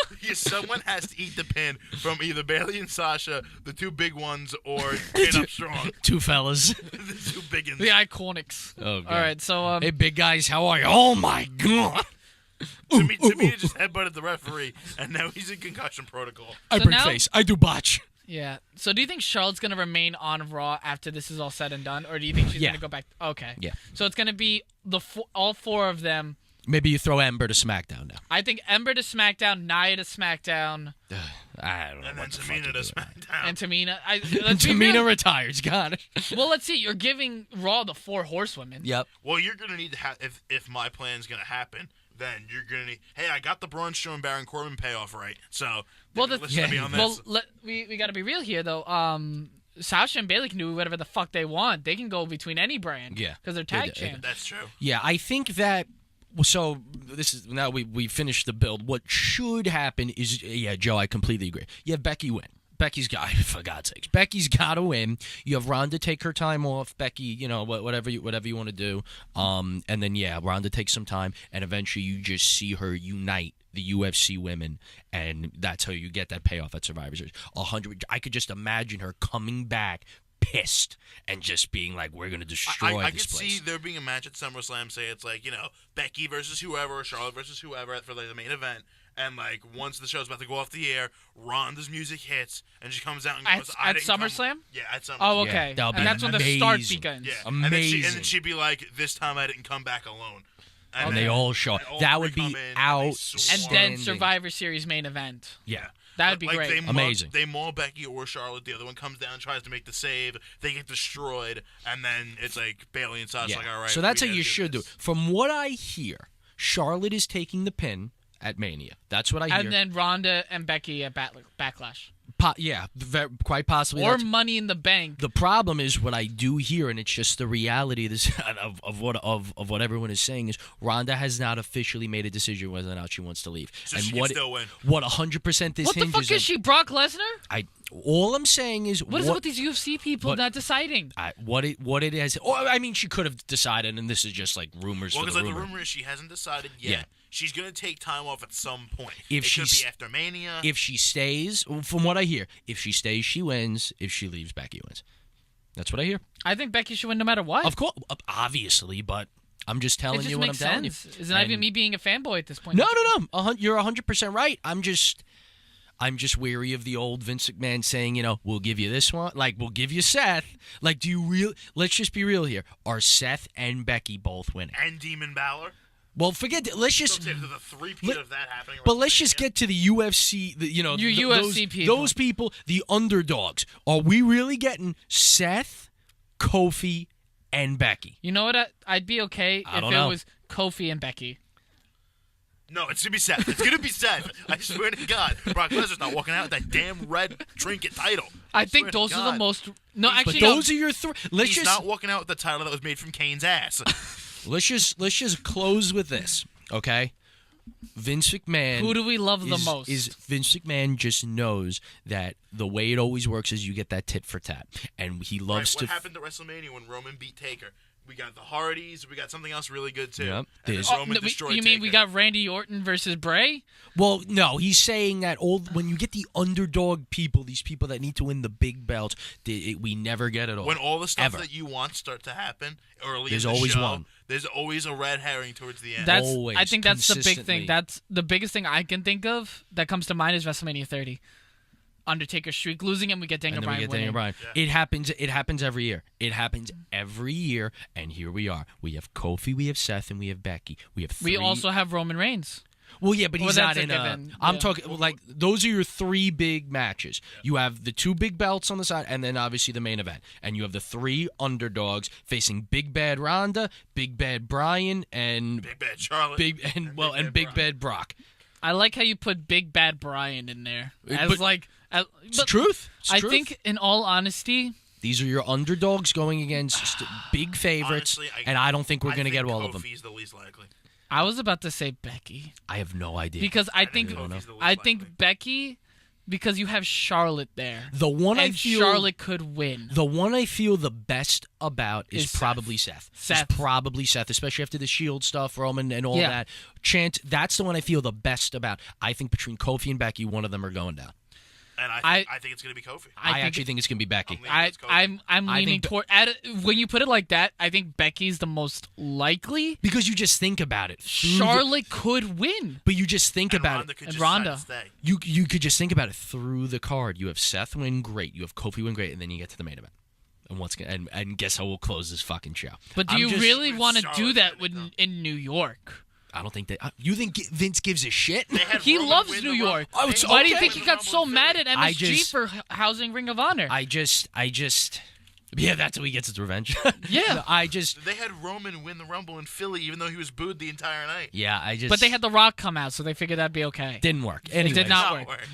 Because someone has to eat the pin from either Bayley and Sasha, the two big ones, or pin up strong, Two fellas. the two big ones. The Iconics. Oh god. All right. So Hey big guys, how are you? Oh my god. Tamina just headbutted the referee, and now he's in concussion protocol. I So break now- face. I do botch. yeah. So do you think Charlotte's gonna remain on Raw after this is all said and done, or do you think she's Yeah. gonna go back? Okay. Yeah. So it's gonna be all four of them. Maybe you throw Ember to SmackDown now. I think Ember to SmackDown, Nia to SmackDown, I don't know. And then what the fuck Tamina you to do. SmackDown. and Tamina. And Tamina retires. Got it. Well, let's see. You're giving Raw the 4 horsewomen. Yep. Well, you're gonna need to have if my plan's gonna happen, then you're gonna need. Hey, I got the Braun Strowman Baron Corbin payoff right, so Well, listen to me on well, this. we got to be real here though. Sasha and Bayley can do whatever the fuck they want. They can go between any brand. Yeah. Because they're tag They- champs. That's true. Yeah, I think that. So this is now we finished the build. What should happen is, yeah, Joe, I completely agree. You have Becky win. Becky's got, for God's sakes, Becky's got to win. You have Ronda take her time off. Becky, you know, whatever you want to do. And then yeah, Ronda takes some time, and eventually you just see her unite the UFC women, and that's how you get that payoff at Survivor Series. 100. I could just imagine her coming back pissed and just being like, we're gonna destroy I this could place. see there being a match at SummerSlam. Say it's like Becky versus whoever, or Charlotte versus whoever for like the main event. And like once the show's about to go off the air, Ronda's music hits, and she comes out and At- goes, "I at didn't come-" SummerSlam? Yeah, at SummerSlam. Oh, Yeah, okay. that'll be And that's when the start amazing. begins. Yeah, Amazing. And then she'd be like, "This time I didn't come back alone." And they all show up. and all That three would be come in, and they And swarm. then Outstanding. Survivor Series main event. Yeah. That'd be like great. They maul, Amazing. They maul Becky or Charlotte. The other one comes down, tries to make the save. They get destroyed, and then it's like Bayley and Sasha. Yeah. Like, all right. So that's we how gotta you should do this. it. From what I hear, Charlotte is taking the pin at Mania. That's what I hear. And then Ronda and Becky at Backlash. Yeah, quite possibly. Or that's- Money in the Bank. the problem is what I do hear, and it's just the reality of this of what everyone is saying is Ronda has not officially made a decision whether or not she wants to leave. So and she can what still win. what 100% this What the hinges fuck is she, Brock Lesnar? all I'm saying is What is it with these UFC people what- not deciding? what it has. Oh, I mean, she could have decided, and this is just like rumors Well, for because the like rumor. the rumor is she hasn't decided yet. Yeah. She's gonna take time off at some point. If it could she's- be after Mania. If she stays, from what I hear, if she stays, she wins. If she leaves, Becky wins. That's what I hear. I think Becky should win no matter what. Of course, obviously, but I'm just It telling just you what I'm makes telling sense. you. It's not even And- me being a fanboy at this point. No. You're 100% right. I'm just weary of the old Vince McMahon saying, we'll give you this one, like we'll give you Seth. Like, let's just be real here. Are Seth and Becky both winning? and Demon Balor. Well, forget that. Let's just. So the three-peat of that happening. But let's just WrestleMania. get to the UFC. You UFC people. Those people, the underdogs. Are we really getting Seth, Kofi, and Becky? You know what? I'd be okay I if don't it know. was Kofi and Becky. No, it's gonna be Seth. It's gonna be Seth. I swear to God, Brock Lesnar's not walking out with that damn red trinket title. I think swear to those are the God. most. No, But actually, those are your three. Let's He's just not walking out with the title that was made from Kane's ass. let's just close with this, okay? Vince McMahon. Who do we love the is, most? Is Vince McMahon just knows that the way it always works is you get that tit for tat, and he Right, loves what to. happened at WrestleMania when Roman beat Taker? We got the Hardys. We got something else really good too. Yep. And There's- then Roman No, destroyed you mean we Taker. got Randy Orton versus Bray? Well, no, he's saying that when you get the underdog people, these people that need to win the big belts, we never get it all. When all the stuff Ever. that you want start to happen early There's in the always show, one. there's always a red herring towards the end. That's Always, I think that's the big consistently. thing. That's the biggest thing I can think of that comes to mind is WrestleMania 30. Undertaker streak losing, and we get Daniel and then we Bryan get winning. Daniel Bryan. Yeah. It happens every year. It happens every year, and here we are. We have Kofi, we have Seth, and we have Becky. We have three. We also have Roman Reigns. Well, yeah, but Well, he's that's not a in given, I'm yeah. talking like those are your three big matches. You have the two big belts on the side, and then obviously the main event. And you have the three underdogs facing Big Bad Ronda, Big Bad Bryan, and Big Bad Charlotte. Big Bad Brock. I like how you put Big Bad Bryan in there as But- like. It's truth. It's I truth. think, in all honesty, These are your underdogs going against big favorites, Honestly, and I don't think we're I going to think get all of them. Kofi's the least likely. I was about to say Becky I have no idea. because I think think Kofi's the least I think likely. Becky because you have Charlotte there, the one I and feel Charlotte could win. the one I feel the best about is Is probably Seth. Seth. Is probably Seth, especially after the Shield stuff, Roman, and all Yeah. that. Chant. That's the one I feel the best about. I think between Kofi and Becky, one of them are going down. And I- I think it's going to be Kofi. I actually think it's going to be Becky. I'm I leaning think toward when you put it like that. I think Becky's the most likely. Because you just think about it. through the- Charlotte could win. but you just think And about Ronda it. could And just Ronda. decide to stay. You could just think about it through the card. You have Seth win great. You have Kofi win great, and then you get to the main event. And and guess how we'll close this fucking show. But do I'm you just- really With want to do Charlotte that winning, when in New York? I don't think that. You think Vince gives a shit? They had He Roman loves win New the York. Oh, it's Why do you okay. think he got so mad at I MSG just- for housing Ring of Honor? I just. Yeah, that's how he gets his revenge. Yeah. They had Roman win the Rumble in Philly, even though he was booed the entire night. Yeah, I just. But they had The Rock come out, so they figured that'd be okay. didn't work. It Anyways, did not Not work.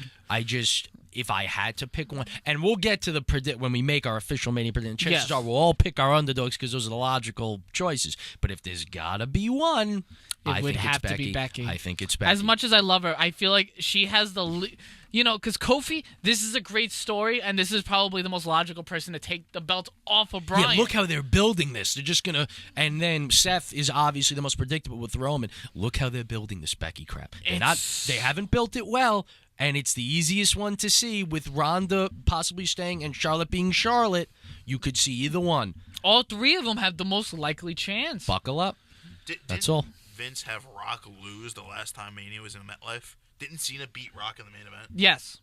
if I had to pick one, and we'll get to the when we make our official Mania prediction. Chances Yes. are we'll all pick our underdogs because those are the logical choices. But if there's gotta be one, I would think have it's to be Becky. I think it's Becky. As much as I love her, I feel like she has because Kofi, this is a great story, and this is probably the most logical person to take the belt off of Bryan. Yeah, look how they're building this. They're just gonna, and then Seth is obviously the most predictable with Roman. Look how they're building this Becky crap. They haven't built it well, and it's the easiest one to see with Ronda possibly staying and Charlotte being Charlotte. You could see either one. All three of them have the most likely chance. Buckle up. That's Didn't all. Vince have Rock lose the last time Mania was in MetLife? Didn't Cena beat Rock in the main event? Yes.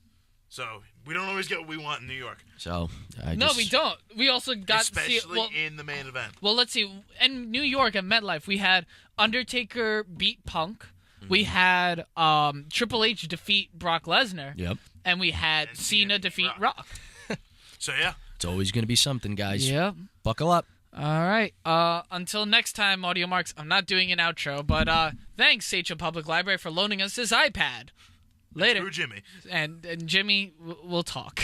So we don't always get what we want in New York, So No, we don't. We also got to see especially in the main event. Well, let's see. In New York at MetLife, we had Undertaker beat Punk. We had Triple H defeat Brock Lesnar. Yep. And we had And Cena defeat Rock. So yeah, It's always gonna be something, guys. Yep. Buckle up. All right. Until next time, Audio Marks, I'm not doing an outro, but thanks, Sachem Public Library, for loaning us this iPad. Later. Screw Jimmy. And Jimmy, we'll talk.